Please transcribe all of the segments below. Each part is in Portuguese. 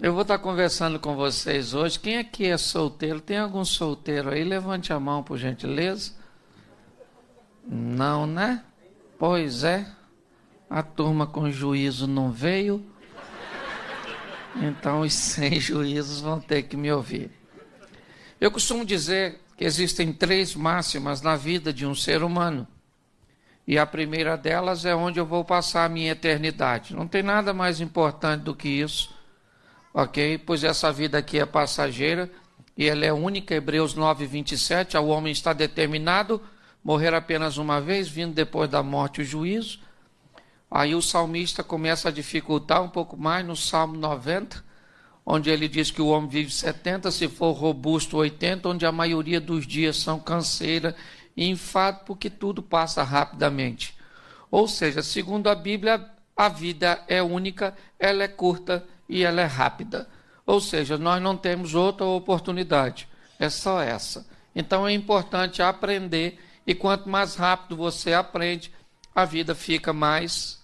Eu vou estar conversando com vocês hoje. Quem aqui é solteiro? Tem algum solteiro aí? Levante a mão, por gentileza. Não, né? Pois é. A turma com juízo não veio. Então os sem juízos vão ter que me ouvir. Eu costumo dizer que existem 3 máximas na vida de um ser humano. E a primeira delas é onde eu vou passar a minha eternidade. Não tem nada mais importante do que isso. Ok? Pois essa vida aqui é passageira e ela é única. Hebreus 9:27, o homem está determinado morrer apenas uma vez, vindo depois da morte o juízo. Aí o salmista começa a dificultar um pouco mais no Salmo 90, onde ele diz que o homem vive 70, se for robusto 80, onde a maioria dos dias são canseira e enfado, porque tudo passa rapidamente. Ou seja, segundo a Bíblia, a vida é única, ela é curta e ela é rápida. Ou seja, nós não temos outra oportunidade, é só essa. Então é importante aprender, e quanto mais rápido você aprende, a vida fica mais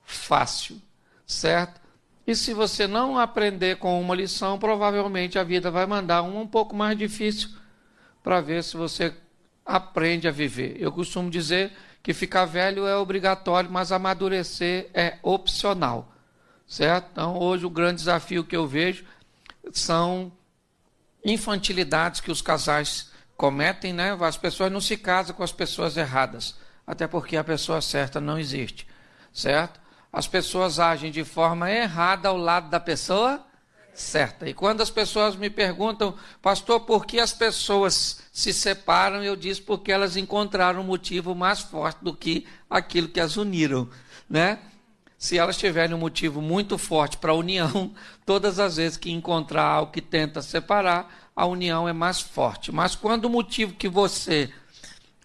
fácil, certo? E se você não aprender com uma lição, provavelmente a vida vai mandar uma um pouco mais difícil para ver se você aprende a viver. Eu costumo dizer que ficar velho é obrigatório, mas amadurecer é opcional, certo? Então, hoje o grande desafio que eu vejo são infantilidades que os casais cometem, né? As pessoas não se casam com as pessoas erradas, até porque a pessoa certa não existe, certo? As pessoas agem de forma errada ao lado da pessoa certa. E quando as pessoas me perguntam, pastor, por que as pessoas se separam? Eu digo porque elas encontraram um motivo mais forte do que aquilo que as uniram, né? Se elas tiverem um motivo muito forte para a união, todas as vezes que encontrar algo que tenta separar, a união é mais forte. Mas quando o motivo que você,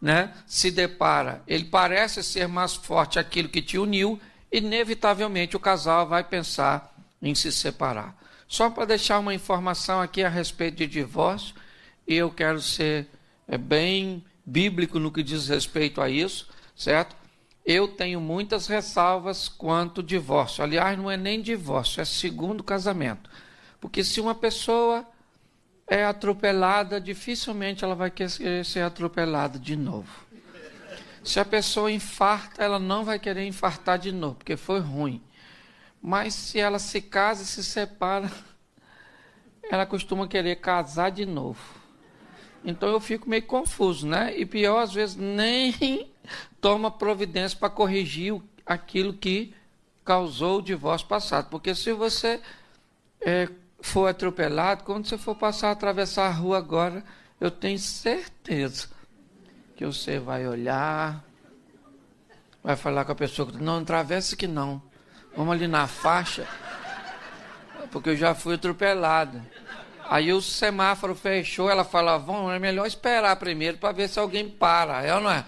né, se depara, ele parece ser mais forte aquilo que te uniu, inevitavelmente o casal vai pensar em se separar. Só para deixar uma informação aqui a respeito de divórcio, e eu quero ser bem bíblico no que diz respeito a isso, certo? Eu tenho muitas ressalvas quanto ao divórcio. Aliás, não é nem divórcio, é segundo casamento. Porque se uma pessoa é atropelada, dificilmente ela vai querer ser atropelada de novo. Se a pessoa infarta, ela não vai querer infartar de novo, porque foi ruim. Mas se ela se casa e se separa, ela costuma querer casar de novo. Então eu fico meio confuso, né? E pior, às vezes, nem toma providência para corrigir aquilo que causou o divórcio passado. Porque se você for atropelado, quando você for passar a atravessar a rua agora, eu tenho certeza que você vai olhar, vai falar com a pessoa, não atravessa que não, vamos ali na faixa, porque eu já fui atropelado. Aí o semáforo fechou, ela fala, vamos, é melhor esperar primeiro para ver se alguém para, é ou não é?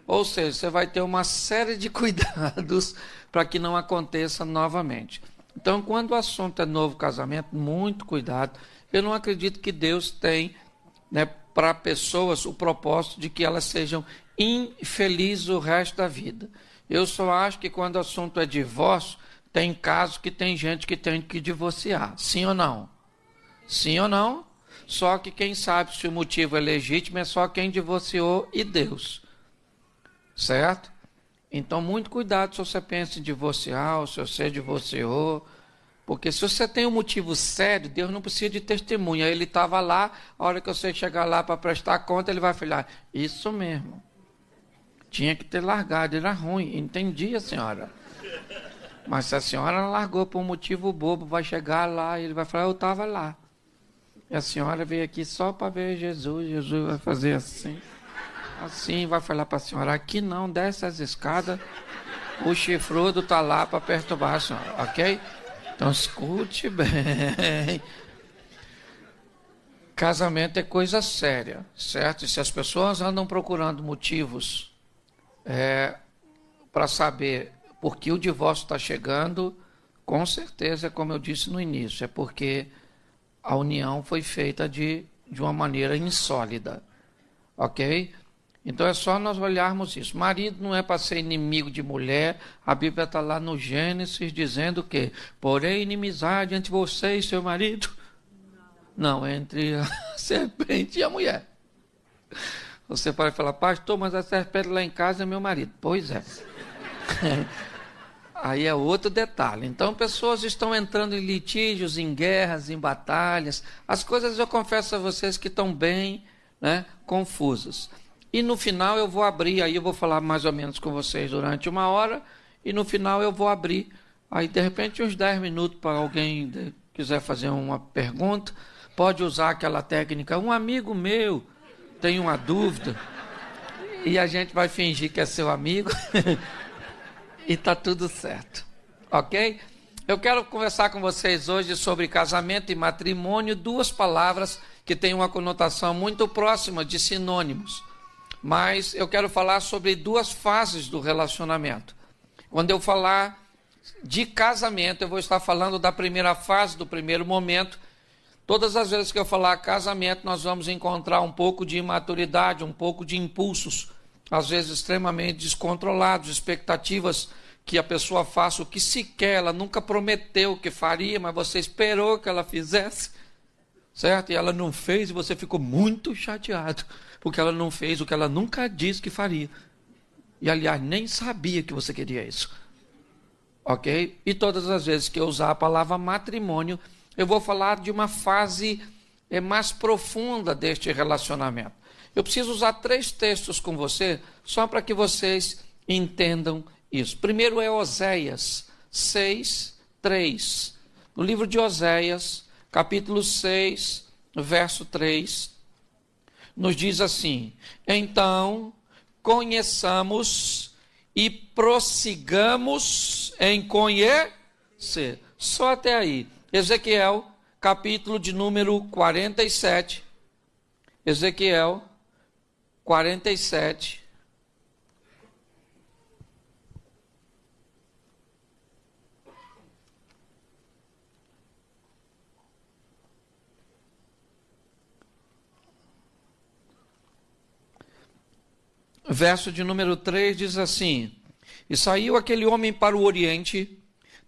Ou seja, você vai ter uma série de cuidados para que não aconteça novamente. Então, quando o assunto é novo casamento, muito cuidado. Eu não acredito que Deus tem, né, para pessoas o propósito de que elas sejam infelizes o resto da vida. Eu só acho que quando o assunto é divórcio, tem casos que tem gente que tem que divorciar. Sim ou não? Sim ou não? Só que quem sabe se o motivo é legítimo é só quem divorciou e Deus. Certo? Então, muito cuidado se você pensa em divorciar, ou se você divorciou. Porque se você tem um motivo sério, Deus não precisa de testemunha. Ele estava lá, a hora que você chegar lá para prestar conta, ele vai falar, isso mesmo. Tinha que ter largado, era ruim. Entendi, a senhora. Mas se a senhora largou por um motivo bobo, vai chegar lá e ele vai falar, eu estava lá. E a senhora veio aqui só para ver Jesus. Jesus vai fazer assim. Assim, vai falar para a senhora, aqui não, desce as escadas. O chifrudo está lá para perturbar a senhora, ok? Então, escute bem. Casamento é coisa séria, certo? E se as pessoas andam procurando motivos para saber por que o divórcio está chegando, com certeza, como eu disse no início, é porque a união foi feita de uma maneira insólida, ok? Então é só nós olharmos isso. Marido não é para ser inimigo de mulher. A Bíblia está lá no Gênesis dizendo que, porém, inimizade entre você e seu marido. Não, entre a serpente e a mulher. Você pode falar, pastor, mas a serpente lá em casa é meu marido. Pois é. Aí é outro detalhe. Então, pessoas estão entrando em litígios, em guerras, em batalhas. As coisas, eu confesso a vocês, que estão bem, né, confusas. E no final eu vou abrir, aí eu vou falar mais ou menos com vocês durante 1 hora, e no final eu vou abrir, aí de repente uns 10 minutos para alguém quiser fazer uma pergunta, pode usar aquela técnica, um amigo meu tem uma dúvida, e a gente vai fingir que é seu amigo, e está tudo certo, ok? Eu quero conversar com vocês hoje sobre casamento e matrimônio, 2 palavras que têm uma conotação muito próxima de sinônimos. Mas eu quero falar sobre 2 fases do relacionamento. Quando eu falar de casamento, eu vou estar falando da primeira fase, do primeiro momento. Todas as vezes que eu falar casamento, nós vamos encontrar um pouco de imaturidade, um pouco de impulsos, às vezes extremamente descontrolados, expectativas que a pessoa faça o que sequer, ela nunca prometeu que faria, mas você esperou que ela fizesse, certo? E ela não fez e você ficou muito chateado, porque ela não fez o que ela nunca disse que faria. E, aliás, nem sabia que você queria isso. Ok? E todas as vezes que eu usar a palavra matrimônio, eu vou falar de uma fase mais profunda deste relacionamento. Eu preciso usar 3 textos com você, só para que vocês entendam isso. Primeiro é Oséias 6, 3. No livro de Oséias, capítulo 6, verso 3, nos diz assim: então conheçamos e prossigamos em conhecer. Só até aí. Ezequiel, capítulo de número 47. Ezequiel 47. Verso de número 3 diz assim: e saiu aquele homem para o oriente,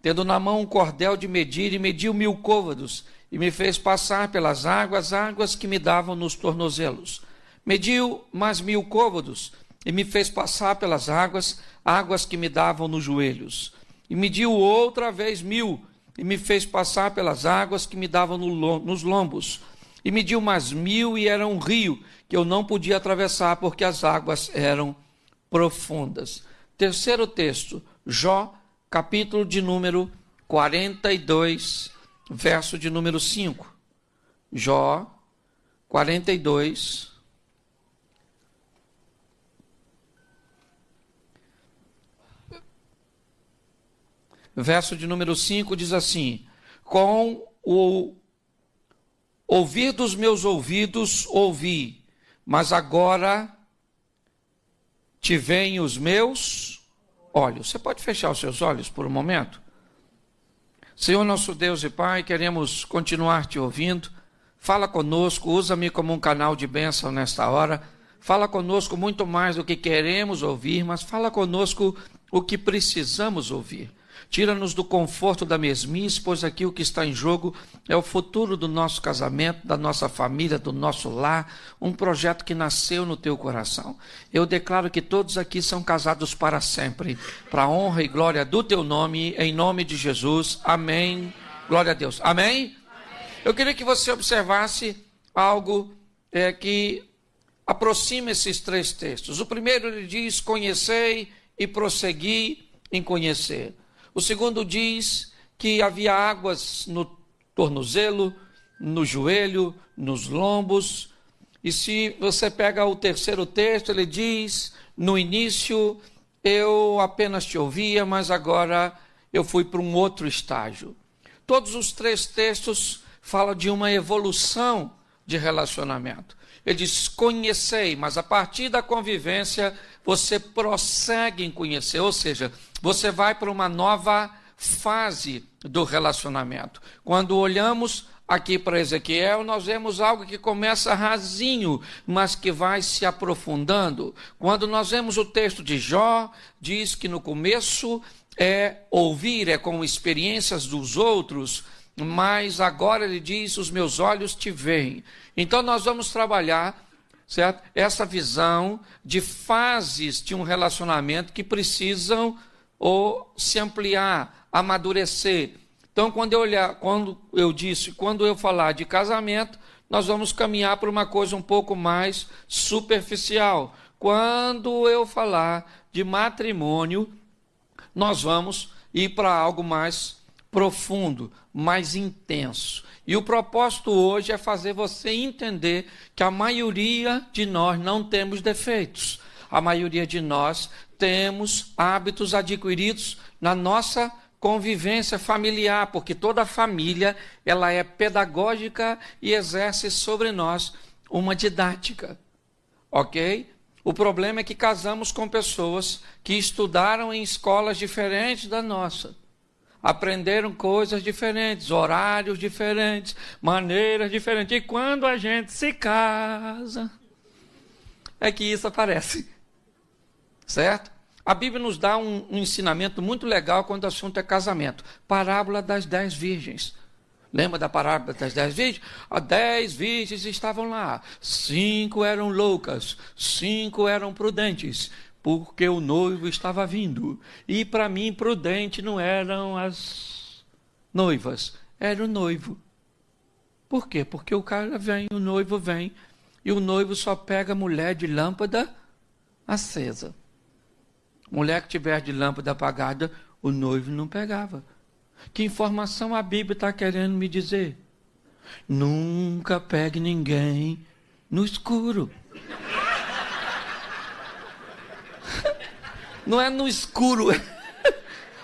tendo na mão um cordel de medir, e mediu 1000 côvados, e me fez passar pelas águas, águas que me davam nos tornozelos. Mediu mais 1000 côvados, e me fez passar pelas águas, águas que me davam nos joelhos. E mediu outra vez 1000, e me fez passar pelas águas que me davam nos lombos. E mediu mais 1000, e era um rio que eu não podia atravessar, porque as águas eram profundas. Terceiro texto, Jó, capítulo de número 42, verso de número 5. Jó, 42, verso de número 5 diz assim: com o ouvir dos meus ouvidos ouvi, mas agora te veem os meus olhos. Você pode fechar os seus olhos por um momento? Senhor nosso Deus e Pai, queremos continuar te ouvindo. Fala conosco, usa-me como um canal de bênção nesta hora. Fala conosco muito mais do que queremos ouvir, mas fala conosco o que precisamos ouvir. Tira-nos do conforto da mesmice, pois aqui o que está em jogo é o futuro do nosso casamento, da nossa família, do nosso lar, um projeto que nasceu no teu coração. Eu declaro que todos aqui são casados para sempre, para a honra e glória do teu nome, em nome de Jesus. Amém. Glória a Deus. Amém? Eu queria que você observasse algo que aproxima esses 3 textos. O primeiro ele diz: conhecei e prossegui em conhecer. O segundo diz que havia águas no tornozelo, no joelho, nos lombos. E se você pega o terceiro texto, ele diz: no início eu apenas te ouvia, mas agora eu fui para um outro estágio. Todos os 3 textos falam de uma evolução de relacionamento. Ele diz: conhecei, mas a partir da convivência você prossegue em conhecer, ou seja, você vai para uma nova fase do relacionamento. Quando olhamos aqui para Ezequiel, nós vemos algo que começa rasinho, mas que vai se aprofundando. Quando nós vemos o texto de Jó, diz que no começo é ouvir, é com experiências dos outros, mas agora ele diz, os meus olhos te veem. Então nós vamos trabalhar, certo? Essa visão de fases de um relacionamento que precisam ou se ampliar, amadurecer. Então, quando eu falar de casamento, nós vamos caminhar para uma coisa um pouco mais superficial. Quando eu falar de matrimônio, nós vamos ir para algo mais profundo, mais intenso. E o propósito hoje é fazer você entender que a maioria de nós não temos defeitos. A maioria de nós temos hábitos adquiridos na nossa convivência familiar, porque toda família ela é pedagógica e exerce sobre nós uma didática, ok? O problema é que casamos com pessoas que estudaram em escolas diferentes da nossa, aprenderam coisas diferentes, horários diferentes, maneiras diferentes, e quando a gente se casa, é que isso aparece, certo? A Bíblia nos dá um ensinamento muito legal quando o assunto é casamento. Parábola das 10 virgens. Lembra da parábola das 10 virgens? As 10 virgens estavam lá. 5 eram loucas, 5 eram prudentes, porque o noivo estava vindo. E para mim, prudente não eram as noivas, era o noivo. Por quê? Porque o cara vem, o noivo vem, e o noivo só pega mulher de lâmpada acesa. Mulher que tiver de lâmpada apagada, o noivo não pegava. Que informação a Bíblia está querendo me dizer? Nunca pegue ninguém no escuro. Não é no escuro.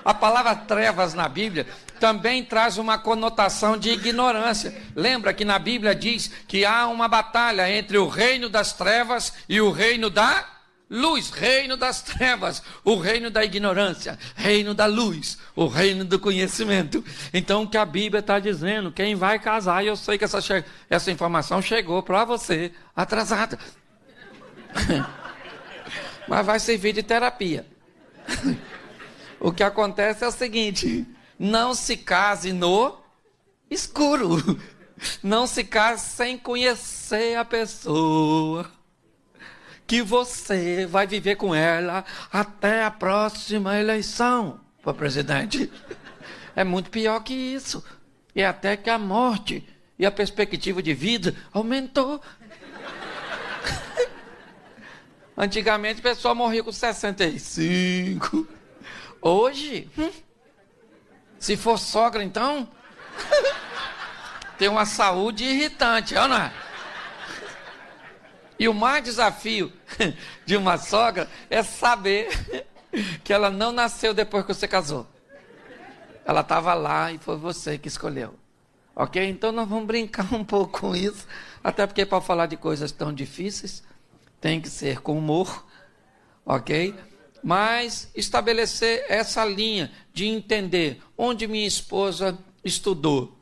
A palavra trevas na Bíblia também traz uma conotação de ignorância. Lembra que na Bíblia diz que há uma batalha entre o reino das trevas e o reino da luz, reino das trevas, o reino da ignorância, reino da luz, o reino do conhecimento. Então o que a Bíblia está dizendo, quem vai casar, e eu sei que essa informação chegou para você atrasada, mas vai servir de terapia. O que acontece é o seguinte, não se case no escuro, não se case sem conhecer a pessoa, que você vai viver com ela até a próxima eleição para presidente. É muito pior que isso. E até que a morte e a perspectiva de vida aumentou. Antigamente a pessoa morria com 65. Hoje, se for sogra então, tem uma saúde irritante, não é? E o mais desafio de uma sogra é saber que ela não nasceu depois que você casou. Ela estava lá e foi você que escolheu. Ok? Então nós vamos brincar um pouco com isso. Até porque para falar de coisas tão difíceis, tem que ser com humor. Ok? Mas estabelecer essa linha de entender onde minha esposa estudou.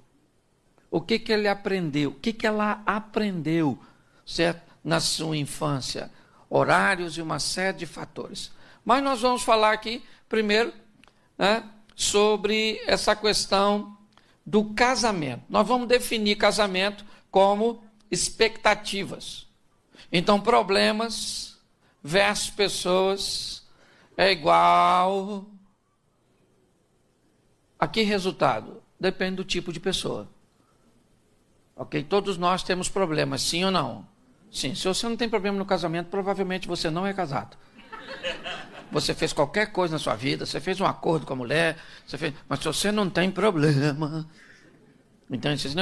O que ele aprendeu? O que ela aprendeu, certo? Na sua infância, horários e uma série de fatores. Mas nós vamos falar aqui, primeiro, sobre essa questão do casamento. Nós vamos definir casamento como expectativas. Então, problemas versus pessoas é igual a que resultado? Depende do tipo de pessoa. Ok? Todos nós temos problemas, sim ou não? Sim, se você não tem problema no casamento, provavelmente você não é casado. Você fez qualquer coisa na sua vida, você fez um acordo com a mulher, mas se você não tem problema... Então, você diz,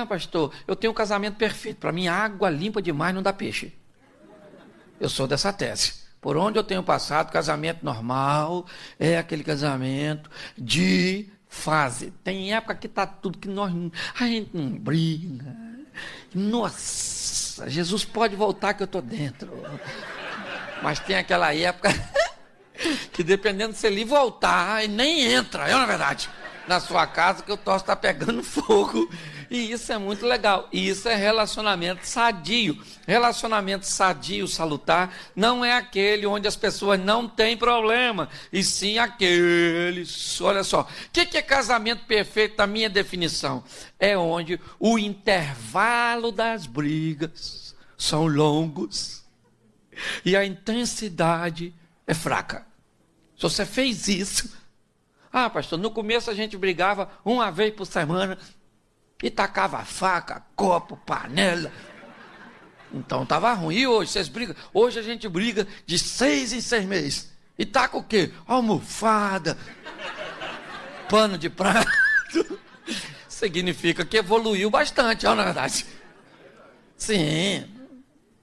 pastor, eu tenho um casamento perfeito, para mim água limpa demais não dá peixe. Eu sou dessa tese. Por onde eu tenho passado, casamento normal é aquele casamento de fase. Tem época que está tudo que a gente não briga. Nossa, Jesus pode voltar que eu estou dentro. Mas tem aquela época que dependendo se ele voltar, ele nem entra, é na verdade. na sua casa que o troço está pegando fogo. E isso é muito legal. E isso é relacionamento sadio. Relacionamento sadio, salutar, não é aquele onde as pessoas não têm problema, e sim aqueles. Olha só, o que é casamento perfeito na minha definição? É onde o intervalo das brigas são longos e a intensidade é fraca. Se você fez isso, pastor, no começo a gente brigava uma vez por semana e tacava faca, copo, panela. Então estava ruim. E hoje vocês brigam? Hoje a gente briga de 6 em 6 meses. E taca o quê? Almofada, pano de prato. Significa que evoluiu bastante, não é verdade? Sim.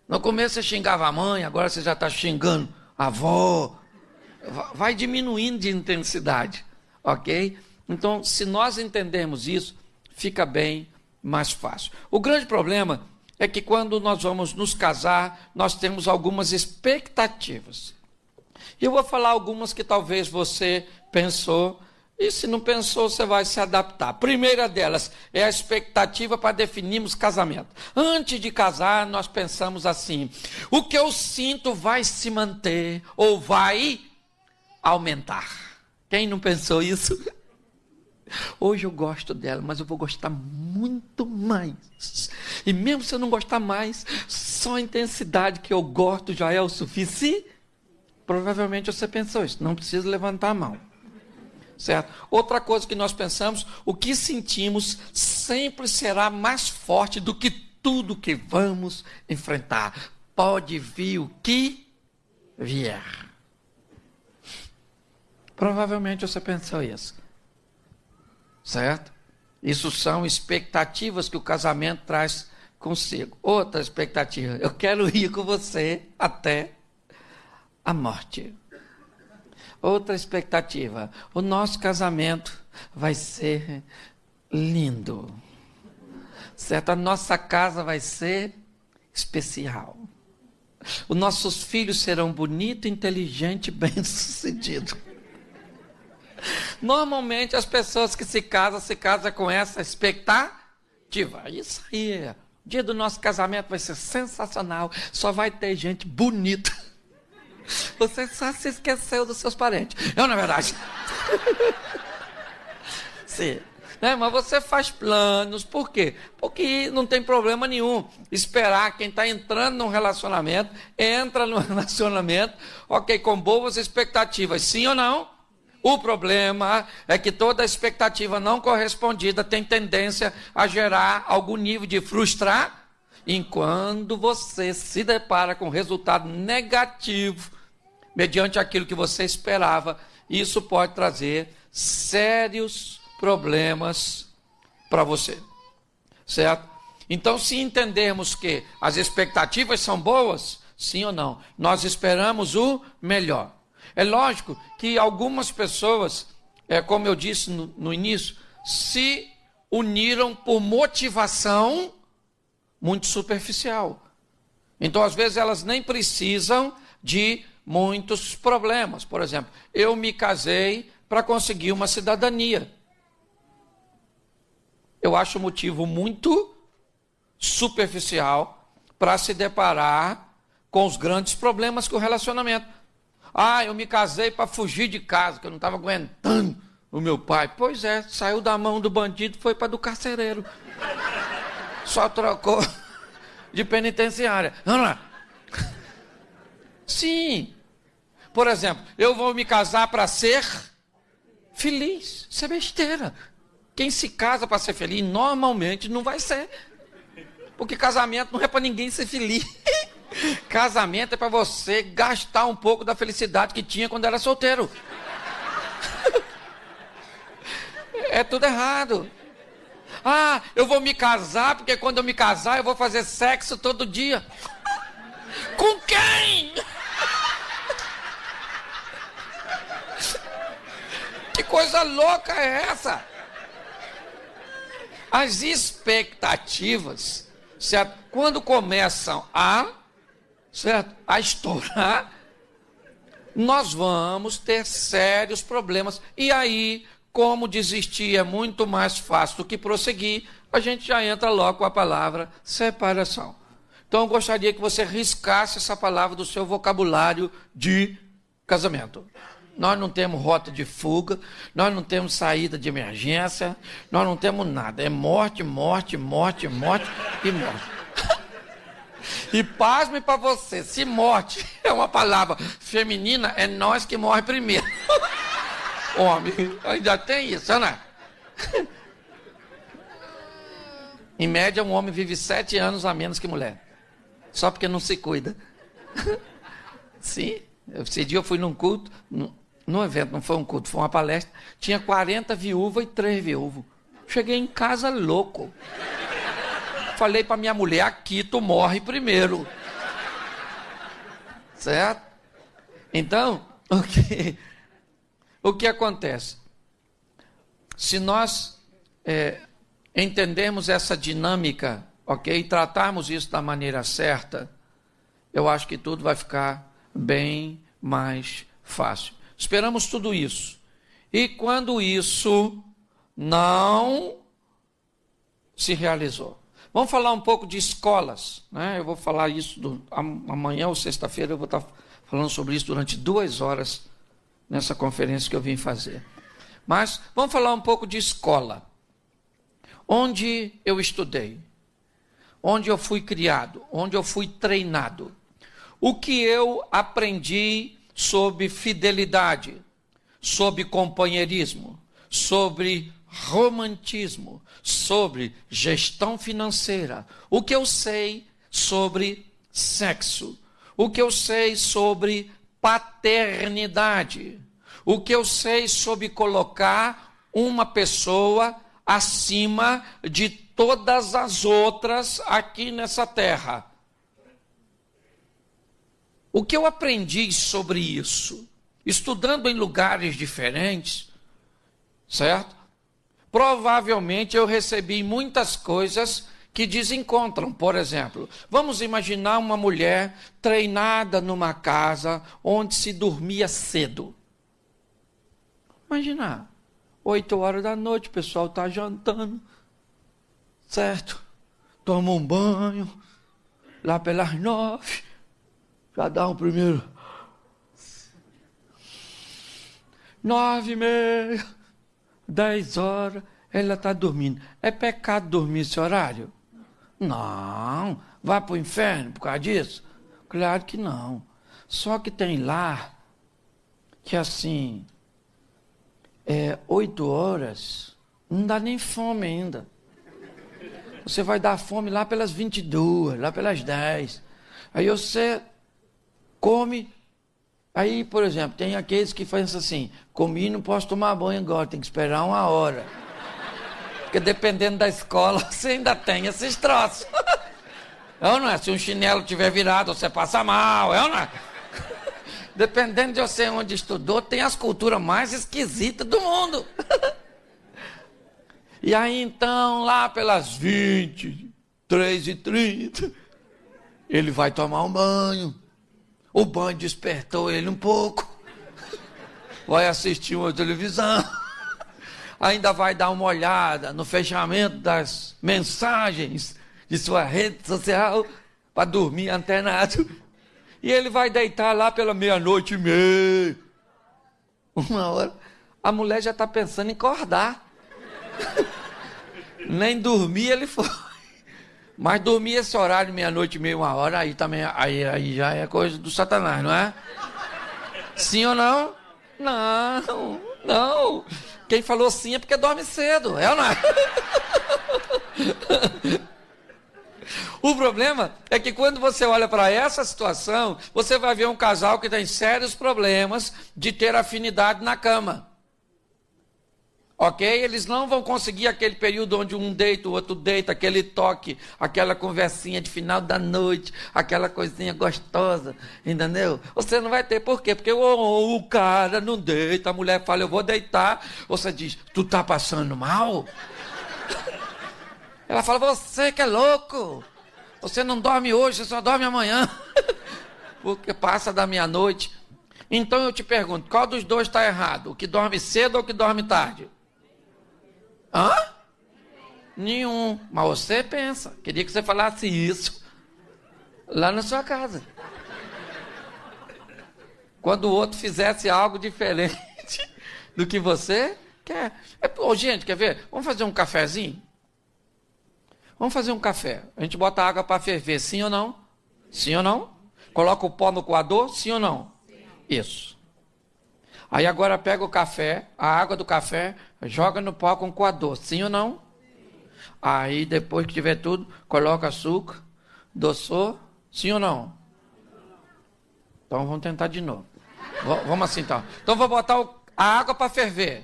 No começo você xingava a mãe, agora você já está xingando a avó. Vai diminuindo de intensidade, ok? Então, se nós entendermos isso, fica bem mais fácil. O grande problema é que quando nós vamos nos casar, nós temos algumas expectativas. E eu vou falar algumas que talvez você pensou, e se não pensou, você vai se adaptar. A primeira delas é a expectativa para definirmos casamento. Antes de casar, nós pensamos assim: o que eu sinto vai se manter ou vai aumentar. Quem não pensou isso? Hoje eu gosto dela, mas eu vou gostar muito mais. E mesmo se eu não gostar mais, só a intensidade que eu gosto já é o suficiente. Provavelmente você pensou isso, não precisa levantar a mão. Certo? Outra coisa que nós pensamos, o que sentimos sempre será mais forte do que tudo que vamos enfrentar. Pode vir o que vier. Provavelmente você pensou isso. Certo? Isso são expectativas que o casamento traz consigo. Outra expectativa: eu quero ir com você até a morte. Outra expectativa: o nosso casamento vai ser lindo. Certo? A nossa casa vai ser especial. Os nossos filhos serão bonitos, inteligentes e bem-sucedidos. Normalmente as pessoas que se casam com essa expectativa. Isso aí, o dia do nosso casamento vai ser sensacional, só vai ter gente bonita. Você só se esqueceu dos seus parentes. Não é verdade? Sim. Mas você faz planos, por quê? Porque não tem problema nenhum esperar quem está entrando num relacionamento, entra no relacionamento, ok, com boas expectativas, sim ou não? O problema é que toda expectativa não correspondida tem tendência a gerar algum nível de frustração. Enquanto você se depara com resultado negativo, mediante aquilo que você esperava, isso pode trazer sérios problemas para você. Certo? Então, se entendermos que as expectativas são boas, sim ou não, nós esperamos o melhor. É lógico que algumas pessoas, como eu disse no início, se uniram por motivação muito superficial. Então, às vezes, elas nem precisam de muitos problemas. Por exemplo, eu me casei para conseguir uma cidadania. Eu acho um motivo muito superficial para se deparar com os grandes problemas que o relacionamento. Eu me casei para fugir de casa, que eu não estava aguentando o meu pai. Pois é, saiu da mão do bandido, foi para do carcereiro. Só trocou de penitenciária. Não é? Sim. Por exemplo, eu vou me casar para ser feliz. Isso é besteira. Quem se casa para ser feliz, normalmente não vai ser. Porque casamento não é para ninguém ser feliz. Casamento é para você gastar um pouco da felicidade que tinha quando era solteiro. É tudo errado. Eu vou me casar porque quando eu me casar eu vou fazer sexo todo dia. Com quem? Que coisa louca é essa? As expectativas, certo? Quando começam a estourar, nós vamos ter sérios problemas. E aí como desistir é muito mais fácil do que prosseguir, a gente já entra logo com a palavra separação. Então eu gostaria que você riscasse essa palavra do seu vocabulário de casamento. Nós não temos rota de fuga, nós não temos saída de emergência, nós não temos nada. É morte, morte, morte, morte e morte. E pasme para você, se morte é uma palavra feminina, é nós que morre primeiro. Homem, ainda tem isso, né? Em média, um homem vive 7 anos a menos que mulher. Só porque não se cuida. Sim, esse dia eu fui num culto, num evento, não foi um culto, foi uma palestra. Tinha 40 viúvas e 3 viúvos. Cheguei em casa louco. Falei para minha mulher, aqui tu morre primeiro. Certo? Então, o que acontece? Se nós entendermos essa dinâmica, ok? E tratarmos isso da maneira certa, eu acho que tudo vai ficar bem mais fácil. Esperamos tudo isso. E quando isso não se realizou? Vamos falar um pouco de escolas, né? Eu vou falar isso amanhã ou sexta-feira, eu vou estar falando sobre isso durante 2 horas nessa conferência que eu vim fazer. Mas vamos falar um pouco de escola. Onde eu estudei, onde eu fui criado, onde eu fui treinado. O que eu aprendi sobre fidelidade, sobre companheirismo, sobre romantismo, sobre gestão financeira. O que eu sei sobre sexo. O que eu sei sobre paternidade. O que eu sei sobre colocar uma pessoa acima de todas as outras aqui nessa terra. O que eu aprendi sobre isso? Estudando em lugares diferentes, certo? Provavelmente eu recebi muitas coisas que desencontram. Por exemplo, vamos imaginar uma mulher treinada numa casa onde se dormia cedo. Imaginar. 8 horas da noite, o pessoal está jantando, certo? Toma um banho, lá pelas 9, já dá um primeiro 9h30, 10 horas, ela está dormindo. É pecado dormir esse horário? Não, vai para o inferno por causa disso? Claro que não. Só que tem lá que assim... 8 horas, não dá nem fome ainda. Você vai dar fome lá pelas 22, lá pelas 10. Aí você come. Aí, por exemplo, tem aqueles que fazem assim, comi e não posso tomar banho agora, tem que esperar 1 hora. Porque dependendo da escola, você ainda tem esses troços. É ou não é? Se um chinelo tiver virado, você passa mal, é ou não é? Dependendo de você onde estudou, tem as culturas mais esquisitas do mundo. E aí então, lá pelas 23h30, ele vai tomar um banho. O banho despertou ele um pouco. Vai assistir uma televisão. Ainda vai dar uma olhada no fechamento das mensagens de sua rede social para dormir antenado. E ele vai deitar lá pela 00:30. 1h. A mulher já está pensando em acordar. Nem dormir ele foi. Mas dormir esse horário, 00:30, 1h, aí também aí já é coisa do Satanás, não é? Sim ou não? Não, não. Quem falou sim é porque dorme cedo, é ou não é? O problema é que quando você olha para essa situação, você vai ver um casal que tem sérios problemas de ter afinidade na cama. Ok? Eles não vão conseguir aquele período onde um deita, o outro deita, aquele toque, aquela conversinha de final da noite, aquela coisinha gostosa, entendeu? Você não vai ter, por quê? Porque o cara não deita, a mulher fala, eu vou deitar, você diz, tu tá passando mal? Ela fala, você que é louco, você não dorme hoje, você só dorme amanhã, porque passa da 00:00. Então eu te pergunto, qual dos dois está errado? O que dorme cedo ou o que dorme tarde? Hã? Nenhum. Mas você pensa. Queria que você falasse isso lá na sua casa. Quando o outro fizesse algo diferente do que você quer. Gente, quer ver? Vamos fazer um cafezinho? Vamos fazer um café. A gente bota água para ferver, sim ou não? Sim ou não? Coloca o pó no coador, sim ou não? Sim. Isso. Aí agora pega o café, a água do café, joga no pó com o coador, sim ou não? Sim. Aí depois que tiver tudo, coloca açúcar, adoçou, sim ou não? Então vamos tentar de novo. Vamos assim então. Então vou botar a água para ferver.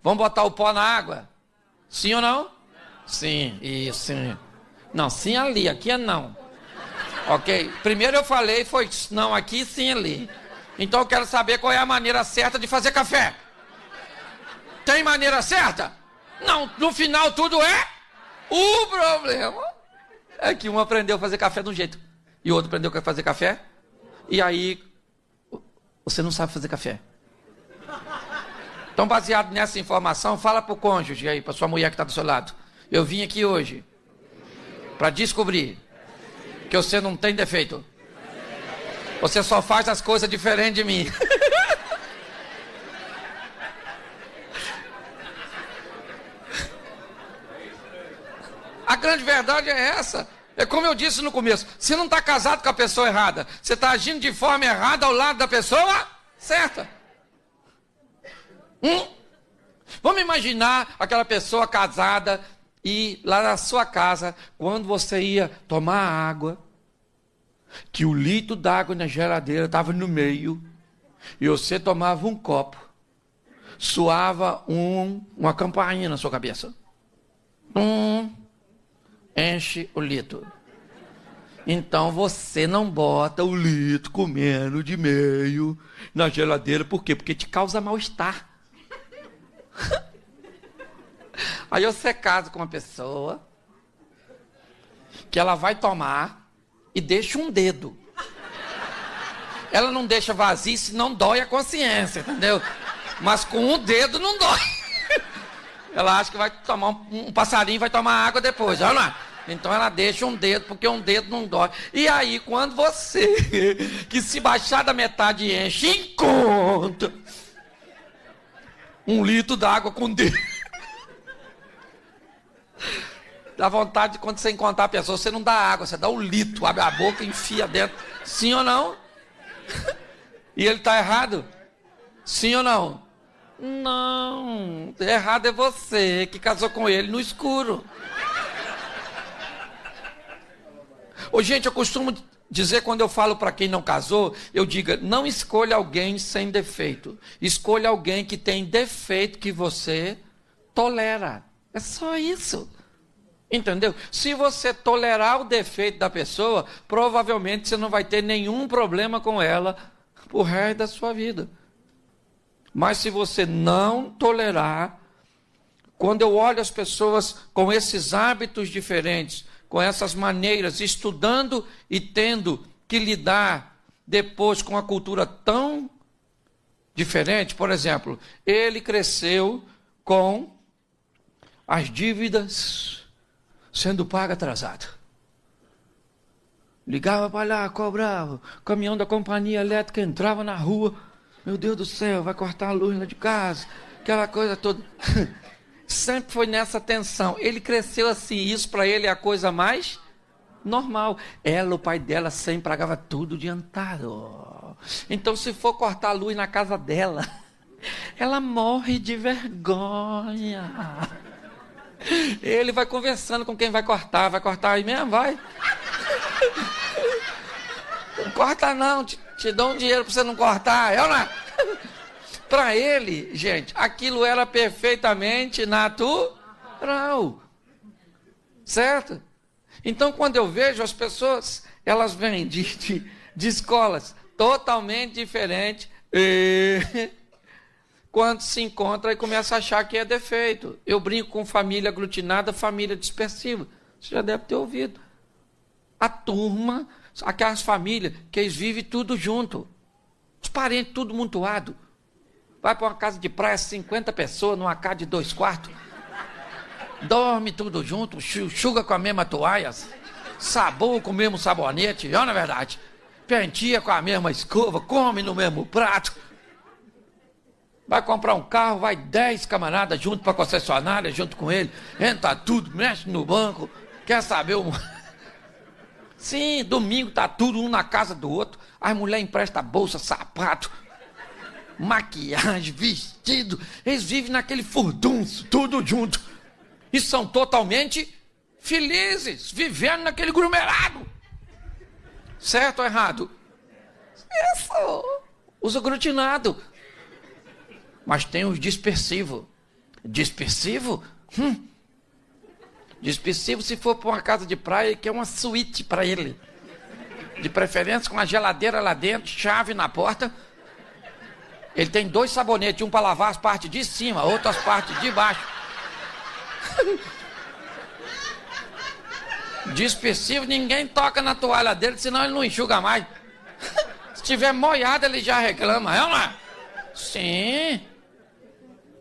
Vamos botar o pó na água? Sim ou não? Sim, isso, sim. Não, sim ali, aqui é não. Ok? Primeiro eu falei, foi não aqui, sim ali. Então eu quero saber qual é a maneira certa de fazer café. Tem maneira certa? Não, no final tudo é. O problema é que um aprendeu a fazer café de um jeito e o outro aprendeu a fazer café. E aí, você não sabe fazer café. Então, baseado nessa informação, fala pro cônjuge aí, pra sua mulher que está do seu lado. Eu vim aqui hoje para descobrir que você não tem defeito. Você só faz as coisas diferentes de mim. A grande verdade é essa. É como eu disse no começo. Você não está casado com a pessoa errada. Você está agindo de forma errada ao lado da pessoa certa. Vamos imaginar aquela pessoa casada e lá na sua casa, quando você ia tomar água, que o litro d'água na geladeira estava no meio, e você tomava um copo, soava uma campainha na sua cabeça. Enche o litro. Então você não bota o litro comendo de meio na geladeira. Por quê? Porque te causa mal-estar. Aí você casa com uma pessoa que ela vai tomar e deixa um dedo. Ela não deixa vazio, senão dói a consciência, entendeu? Mas com um dedo não dói. Ela acha que vai tomar um passarinho, vai tomar água depois, olha lá. Então ela deixa um dedo, porque um dedo não dói. E aí, quando você, que se baixar da metade enche, encontra um litro d'água com dedo. Dá vontade de, quando você encontrar a pessoa, você não dá água, você dá um litro, abre a boca e enfia dentro. Sim ou não? E ele está errado? Sim ou não? Não, errado é você que casou com ele no escuro. Gente, eu costumo dizer, quando eu falo para quem não casou, eu digo, não escolha alguém sem defeito. Escolha alguém que tem defeito que você tolera. É só isso. Entendeu? Se você tolerar o defeito da pessoa, provavelmente você não vai ter nenhum problema com ela pro resto da sua vida. Mas se você não tolerar, quando eu olho as pessoas com esses hábitos diferentes, com essas maneiras, estudando e tendo que lidar depois com a cultura tão diferente, por exemplo, ele cresceu com as dívidas sendo paga atrasado. Ligava para lá, cobrava, o caminhão da companhia elétrica entrava na rua, meu Deus do céu, vai cortar a luz lá de casa, aquela coisa toda. Sempre foi nessa tensão. Ele cresceu assim, isso para ele é a coisa mais normal. Ela, o pai dela, sempre pagava tudo adiantado. Então, se for cortar a luz na casa dela, ela morre de vergonha. Ele vai conversando com quem vai cortar aí mesmo, vai. Não corta não, te dou um dinheiro para você não cortar. Eu não. Para ele, gente, aquilo era perfeitamente natural. Certo? Então, quando eu vejo as pessoas, elas vêm de escolas totalmente diferentes, e quando se encontra e começa a achar que é defeito. Eu brinco com família aglutinada, família dispersiva. Você já deve ter ouvido. A turma, aquelas famílias que eles vivem tudo junto. Os parentes tudo amontoado. Vai para uma casa de praia, 50 pessoas, numa casa de 2 quartos. Dorme tudo junto, enxuga com a mesma toalha, sabão com o mesmo sabonete, não é verdade? Penteia com a mesma escova, come no mesmo prato. Vai comprar um carro, vai 10 camaradas junto para a concessionária, junto com ele, entra tudo, mexe no banco, quer saber o... Sim, domingo tá tudo um na casa do outro, as mulheres emprestam bolsa, sapato, maquiagem, vestido, eles vivem naquele furdunço, tudo junto, e são totalmente felizes, vivendo naquele aglomerado. Certo ou errado? Isso, os aglutinados. Mas tem os dispersivos. Dispersivo? Dispersivo, se for para uma casa de praia, ele quer uma suíte para ele. De preferência com a geladeira lá dentro, chave na porta. Ele tem 2 sabonetes, um para lavar as partes de cima, outro as partes de baixo. Dispersivo, ninguém toca na toalha dele, senão ele não enxuga mais. Se tiver molhado, ele já reclama, é ou não é? Sim.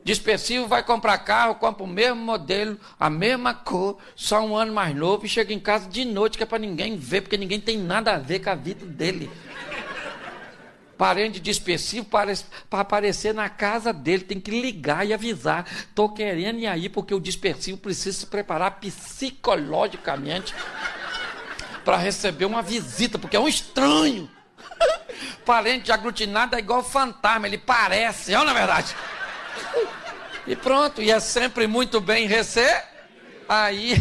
Dispersivo vai comprar carro, compra o mesmo modelo, a mesma cor, só um ano mais novo e chega em casa de noite, que é para ninguém ver, porque ninguém tem nada a ver com a vida dele. Parente dispersivo para aparecer na casa dele, tem que ligar e avisar. Tô querendo ir aí, porque o dispersivo precisa se preparar psicologicamente para receber uma visita, porque é um estranho. Parente aglutinado é igual fantasma, ele parece, não é verdade? E pronto, e é sempre muito bem recebido. Aí,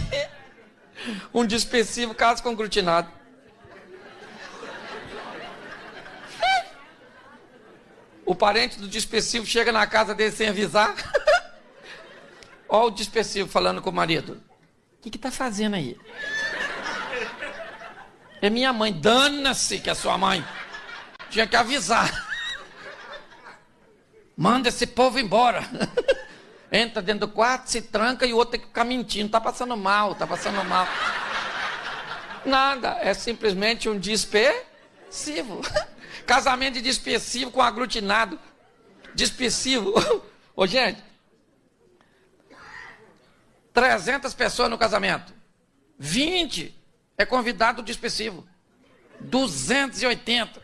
um dispersivo casa com um aglutinado. O parente do dispersivo chega na casa dele sem avisar. Olha o dispersivo falando com o marido. O que tá fazendo aí? É minha mãe. Dana-se que é sua mãe. Tinha que avisar. Manda esse povo embora. Entra dentro do quarto, se tranca e o outro tem que ficar mentindo. Tá passando mal, tá passando mal. Nada, é simplesmente um dispersivo. Casamento de dispersivo com aglutinado. Dispersivo. Ô, gente, 300 pessoas no casamento. 20 é convidado dispersivo. 280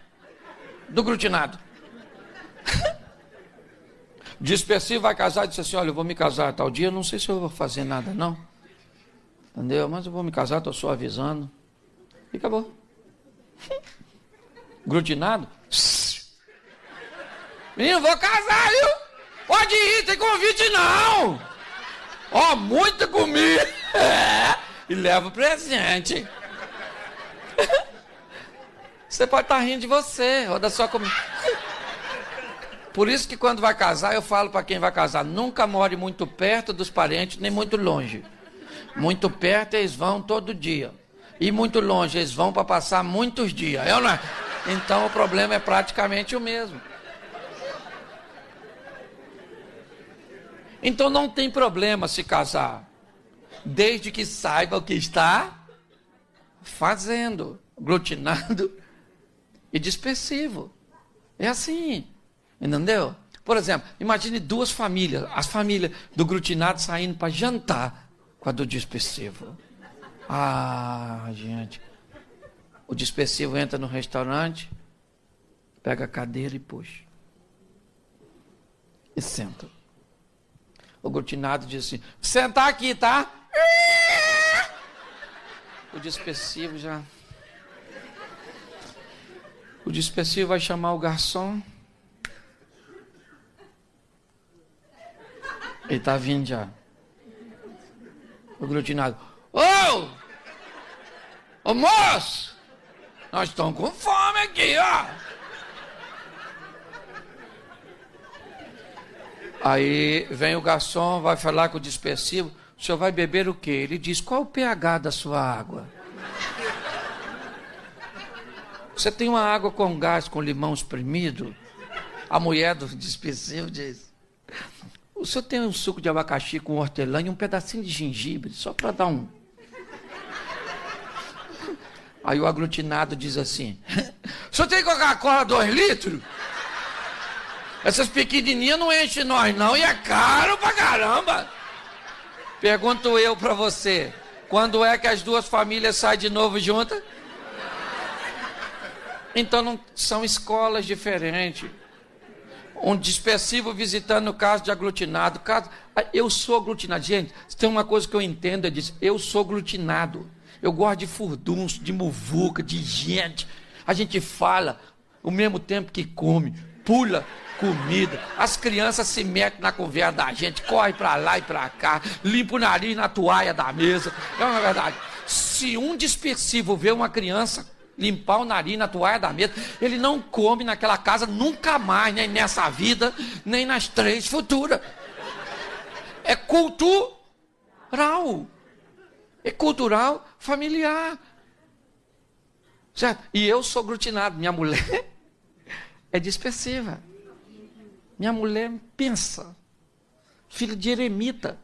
do aglutinado. Dispersivo vai casar e diz assim, olha, eu vou me casar tal dia, não sei se eu vou fazer nada não. Entendeu? Mas eu vou me casar, estou só avisando. E acabou. Aglutinado? Menino, vou casar, viu? Pode ir, tem convite não. Ó, muita comida. E leva o presente. Você pode estar rindo de você, ou da sua comida. Por isso que quando vai casar, eu falo para quem vai casar, nunca more muito perto dos parentes, nem muito longe. Muito perto eles vão todo dia. E muito longe eles vão para passar muitos dias. Eu não... Então o problema é praticamente o mesmo. Então não tem problema se casar, desde que saiba o que está fazendo. Aglutinado e dispersivo. É assim. Entendeu? Por exemplo, imagine 2 famílias. As famílias do aglutinado saindo para jantar com a do dispersivo. Ah, gente. O dispersivo entra no restaurante, pega a cadeira e puxa. E senta. O aglutinado diz assim, sentar aqui, tá? O dispersivo já... O dispersivo vai chamar o garçom. Ele tá vindo já. O aglutinado. Ô moço! Nós estamos com fome aqui, ó. Aí vem o garçom, vai falar com o dispersivo. O senhor vai beber o quê? Ele diz, qual o pH da sua água? Você tem uma água com gás, com limão espremido? A mulher do dispersivo diz, o senhor tem um suco de abacaxi com hortelã e um pedacinho de gengibre, só para dar um. Aí o aglutinado diz assim, o senhor tem Coca-Cola 2 litros? Essas pequenininhas não enchem nós não, e é caro pra caramba. Pergunto eu para você, quando é que as duas famílias saem de novo juntas? Então não são escolas diferentes. Um dispersivo visitando o caso de aglutinado. Eu sou aglutinado. Gente, se tem uma coisa que eu entendo, é disso. Eu sou aglutinado. Eu gosto de furdunço, de muvuca, de gente. A gente fala ao mesmo tempo que come, pula comida. As crianças se metem na conversa da gente, corre para lá e para cá, limpa o nariz na toalha da mesa. É uma verdade. Se um dispersivo vê uma criança limpar o nariz na toalha da mesa, ele não come naquela casa nunca mais, nem nessa vida, nem nas 3 futuras. É cultural. É cultural familiar. Certo? E eu sou aglutinado. Minha mulher é dispersiva. Minha mulher pensa. Filha de eremita.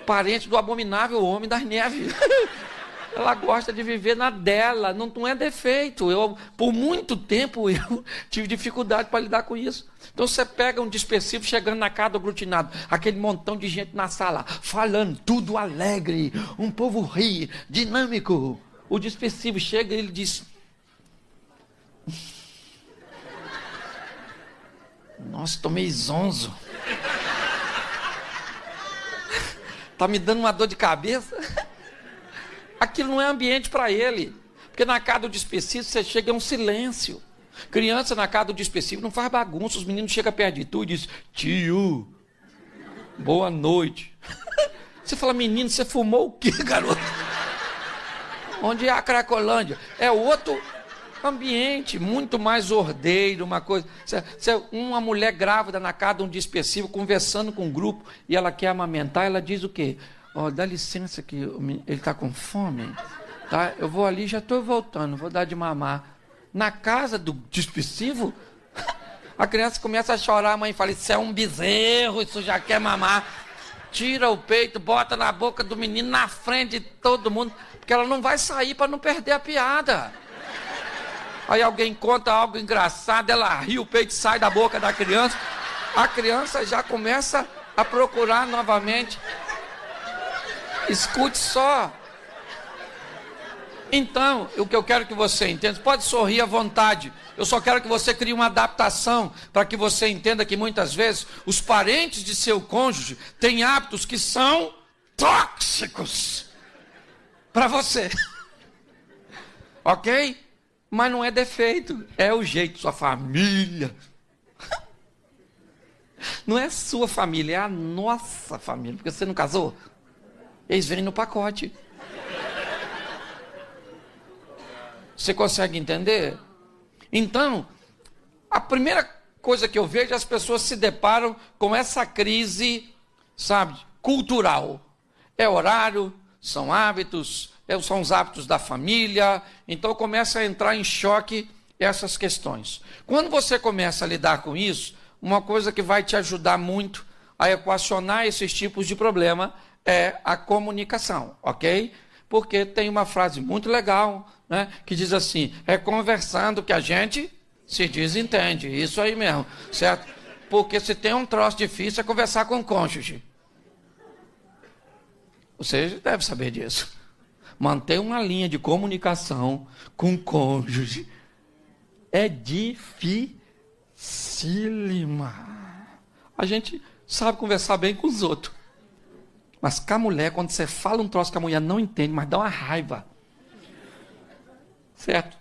Parente do abominável homem das neves. Ela gosta de viver na dela, não é defeito. Por muito tempo eu tive dificuldade para lidar com isso. Então você pega um dispersivo chegando na casa do aglutinado, aquele montão de gente na sala, falando, tudo alegre, um povo ri, dinâmico. O dispersivo chega e ele diz: nossa, tô meio zonzo. Tá me dando uma dor de cabeça. Aquilo não é ambiente para ele. Porque na casa do dispersivo você chega, é um silêncio. Criança na casa do dispersivo não faz bagunça. Os meninos chegam perto de tu e dizem: tio, boa noite. Você fala: menino, você fumou o quê, garoto? Onde é a Cracolândia? É outro ambiente, muito mais ordeiro, uma coisa. Uma mulher grávida na casa de um dispersivo, conversando com um grupo, e ela quer amamentar, ela diz o quê? Dá licença que ele está com fome, tá? Eu vou ali, já estou voltando, vou dar de mamar. Na casa do dispersivo, a criança começa a chorar, a mãe fala: isso é um bezerro, isso já quer mamar. Tira o peito, bota na boca do menino, na frente de todo mundo, porque ela não vai sair para não perder a piada. Aí alguém conta algo engraçado, ela ri, o peito sai da boca da criança, a criança já começa a procurar novamente. Escute só. Então, o que eu quero que você entenda, pode sorrir à vontade, eu só quero que você crie uma adaptação, para que você entenda que muitas vezes os parentes de seu cônjuge têm hábitos que são tóxicos para você. Ok? Mas não é defeito, é o jeito, sua família. Não é sua família, é a nossa família, porque você não casou. Eles vêm no pacote. Você consegue entender? Então, a primeira coisa que eu vejo, as pessoas se deparam com essa crise, sabe, cultural. É horário, são hábitos, são os hábitos da família. Então começa a entrar em choque essas questões. Quando você começa a lidar com isso, uma coisa que vai te ajudar muito a equacionar esses tipos de problema é a comunicação, ok? Porque tem uma frase muito legal, né, que diz assim: é conversando que a gente se desentende. Isso aí mesmo, certo? Porque se tem um troço difícil é conversar com o cônjuge. Você deve saber disso. Manter uma linha de comunicação com o cônjuge é dificílima. A gente sabe conversar bem com os outros. Mas com a mulher, quando você fala um troço que a mulher não entende, mas dá uma raiva. Certo?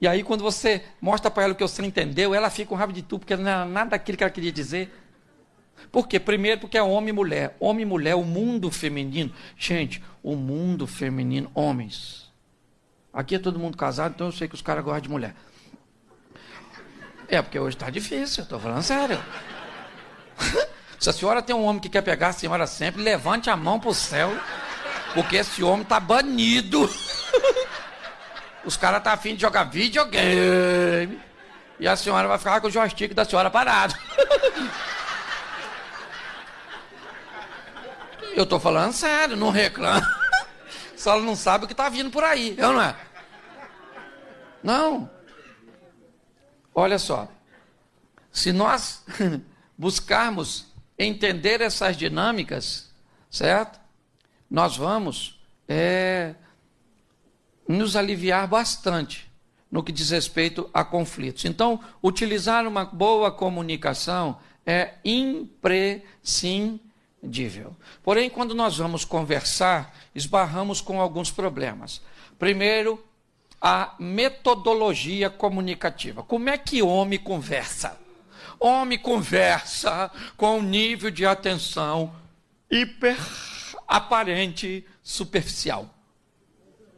E aí quando você mostra para ela o que você entendeu, ela fica com raiva de tu, porque não era nada daquilo que ela queria dizer. Por quê? Primeiro porque é homem e mulher. Homem e mulher, o mundo feminino. Gente, o mundo feminino, homens. Aqui é todo mundo casado, então eu sei que os caras gostam de mulher. É, porque hoje está difícil, eu estou falando sério. Se a senhora tem um homem que quer pegar a senhora sempre, levante a mão para o céu, porque esse homem está banido. Os caras estão a fim de jogar videogame. E a senhora vai ficar com o joystick da senhora parado. Eu estou falando sério, não reclamo. Só ela não sabe o que está vindo por aí, eu não é? Não. Olha só. Se nós buscarmos entender essas dinâmicas, certo? Nós vamos nos aliviar bastante no que diz respeito a conflitos. Então, utilizar uma boa comunicação é imprescindível. Porém, quando nós vamos conversar, esbarramos com alguns problemas. Primeiro, a metodologia comunicativa. Como é que homem conversa? Homem conversa com um nível de atenção hiper aparente, superficial.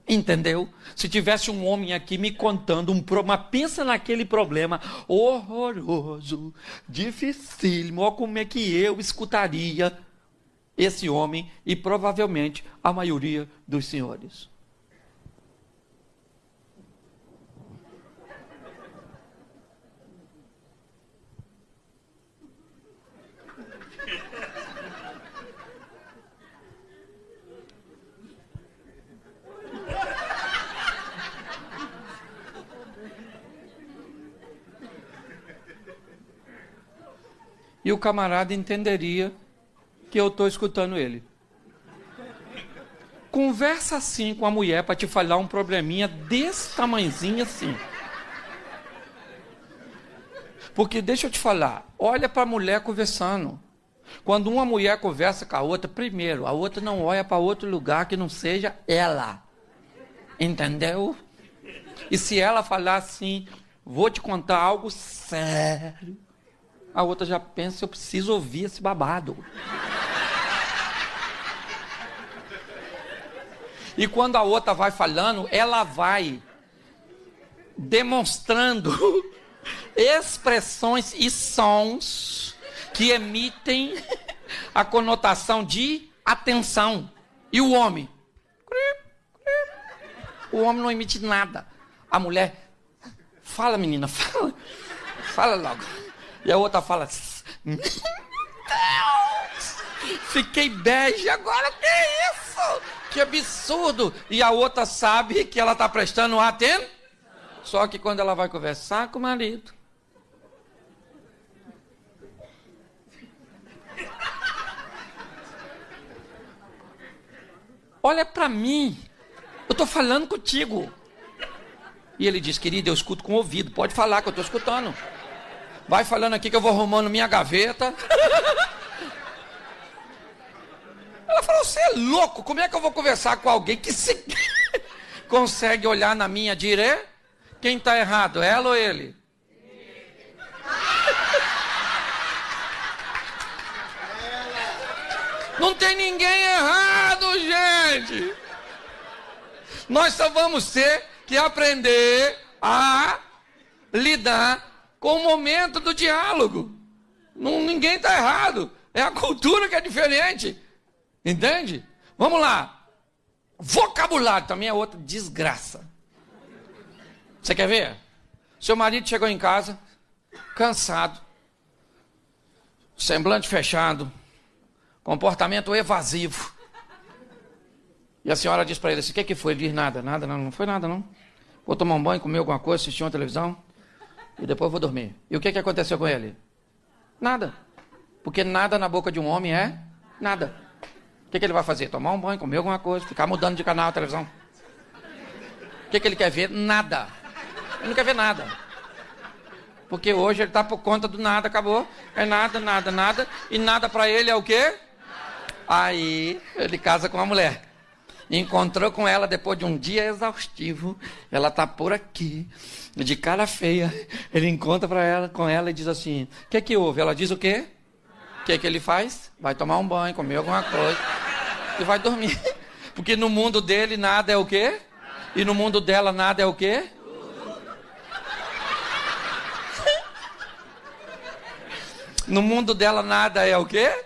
Entendeu? Se tivesse um homem aqui me contando um problema, pensa naquele problema horroroso, dificílimo, olha como é que eu escutaria esse homem e provavelmente a maioria dos senhores. E o camarada entenderia que eu estou escutando ele. Conversa assim com a mulher para te falar um probleminha desse tamanhozinho assim. Porque deixa eu te falar, olha para a mulher conversando. Quando uma mulher conversa com a outra, primeiro, a outra não olha para outro lugar que não seja ela. Entendeu? E se ela falar assim, vou te contar algo sério, a outra já pensa, eu preciso ouvir esse babado. E quando a outra vai falando, ela vai demonstrando expressões e sons que emitem a conotação de atenção. E o homem? O homem não emite nada. A mulher, fala menina, fala. Fala logo. E a outra fala, meu Deus, fiquei bege, agora que isso? Que absurdo. E a outra sabe que ela está prestando atenção. Só que quando ela vai conversar com o marido, olha para mim, eu estou falando contigo. E ele diz, querido, eu escuto com o ouvido, pode falar que eu estou escutando. Vai falando aqui que eu vou arrumando minha gaveta. Ela falou, você é louco, como é que eu vou conversar com alguém que se consegue olhar na minha direita? Quem está errado, ela ou ele? Não tem ninguém errado, gente. Nós só vamos ter que aprender a lidar com o momento do diálogo. Ninguém está errado. É a cultura que é diferente. Entende? Vamos lá. Vocabulário também é outra desgraça. Você quer ver? Seu marido chegou em casa, cansado, semblante fechado, comportamento evasivo. E a senhora diz para ele assim, o que foi? Ele diz, nada, não foi nada não. Vou tomar um banho, comer alguma coisa, assistir uma televisão e depois vou dormir. E o que aconteceu com ele? Nada. Porque nada na boca de um homem é nada. O que ele vai fazer? Tomar um banho, comer alguma coisa, ficar mudando de canal a televisão. O que ele quer ver? Nada. Ele não quer ver nada. Porque hoje ele está por conta do nada, acabou. É nada, nada, nada. E nada para ele é o quê? Aí ele casa com uma mulher. Encontrou com ela depois de um dia exaustivo. Ela está por aqui, de cara feia. Ele encontra com ela e diz assim, o que houve? Ela diz o quê? O que ele faz? Vai tomar um banho, comer alguma coisa e vai dormir. Porque no mundo dele nada é o quê? E no mundo dela nada é o quê? No mundo dela nada é o quê?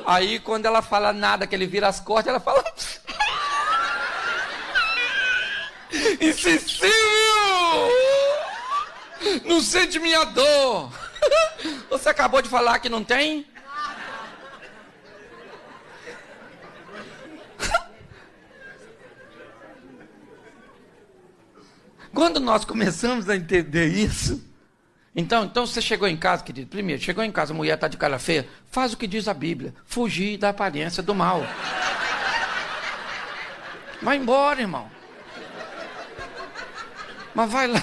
Aí quando ela fala nada, que ele vira as costas, ela fala... Insensível! Não sente minha dor! Você acabou de falar que não tem? Quando nós começamos a entender isso, Então você chegou em casa, querido, primeiro, chegou em casa, a mulher está de cara feia, faz o que diz a Bíblia, fugir da aparência do mal. Vai embora, irmão. Mas vai lá,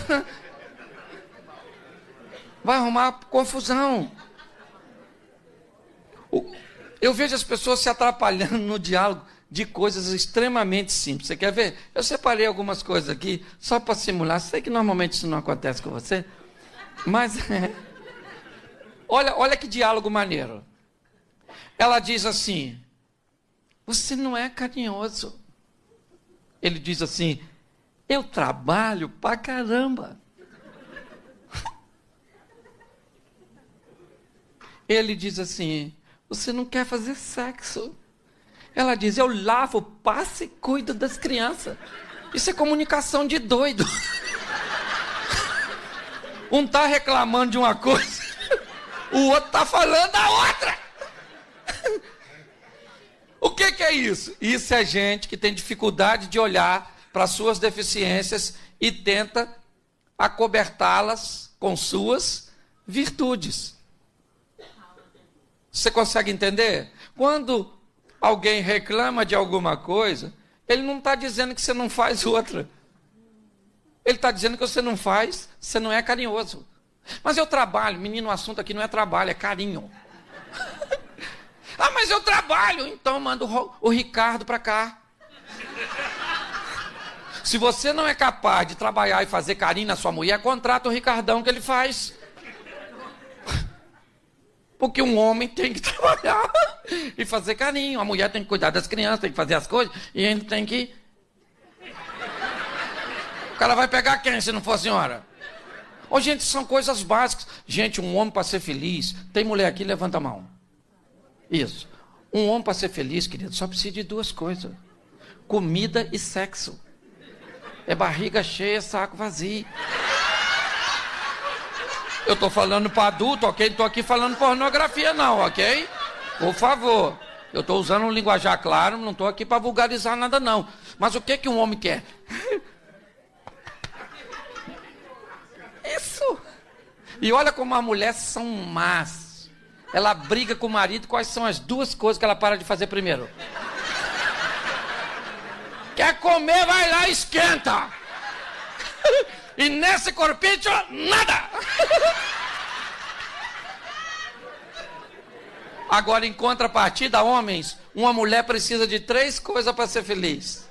vai arrumar confusão. Eu vejo as pessoas se atrapalhando no diálogo de coisas extremamente simples. Você quer ver? Eu separei algumas coisas aqui, só para simular. Sei que normalmente isso não acontece com você, mas olha que diálogo maneiro. Ela diz assim, você não é carinhoso. Ele diz assim, eu trabalho pra caramba. Ele diz assim, você não quer fazer sexo. Ela diz, eu lavo, passo e cuido das crianças. Isso é comunicação de doido. Um está reclamando de uma coisa, o outro está falando da outra. O que é isso? Isso é gente que tem dificuldade de olhar para as suas deficiências e tenta acobertá-las com suas virtudes. Você consegue entender? Quando alguém reclama de alguma coisa, ele não está dizendo que você não faz outra. Ele está dizendo que você não faz, você não é carinhoso. Mas eu trabalho, menino, o assunto aqui não é trabalho, é carinho. Ah, mas eu trabalho, então manda o Ricardo para cá. Se você não é capaz de trabalhar e fazer carinho na sua mulher, contrata o Ricardão que ele faz. Porque um homem tem que trabalhar e fazer carinho. A mulher tem que cuidar das crianças, tem que fazer as coisas. E ele tem que... O cara vai pegar quem se não for a senhora? Ô, gente, são coisas básicas. Gente, um homem para ser feliz... Tem mulher aqui? Levanta a mão. Isso. Um homem para ser feliz, querido, só precisa de duas coisas. Comida e sexo. É barriga cheia, saco vazio. Eu estou falando para adulto, ok? Não estou aqui falando pornografia não, ok? Por favor. Eu estou usando um linguajar claro, não estou aqui para vulgarizar nada não. Mas o que um homem quer? Isso. E olha como as mulheres são más. Ela briga com o marido, quais são as duas coisas que ela para de fazer primeiro? Quer comer, vai lá e esquenta. E nesse corpinho, nada. Agora, em contrapartida, homens, uma mulher precisa de 3 coisas para ser feliz.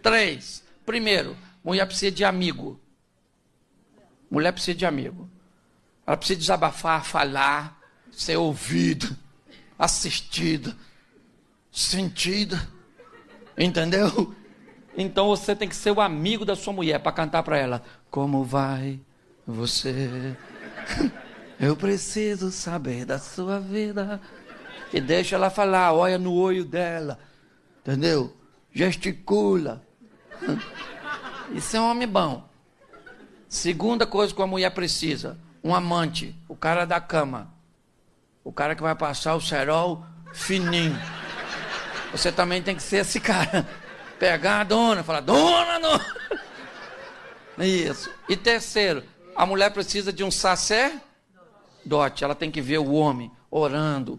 3. Primeiro, mulher precisa de amigo. Mulher precisa de amigo. Ela precisa desabafar, falar, ser ouvida, assistida, sentida. Entendeu? Então você tem que ser o amigo da sua mulher para cantar para ela. Como vai você? Eu preciso saber da sua vida. E deixa ela falar, olha no olho dela. Entendeu? Gesticula. Isso é um homem bom. Segunda coisa que a mulher precisa. Um amante. O cara da cama. O cara que vai passar o cerol fininho. Você também tem que ser esse cara. Pegar a dona, falar, dona, não. Isso. E terceiro, a mulher precisa de um sacerdote. Ela tem que ver o homem orando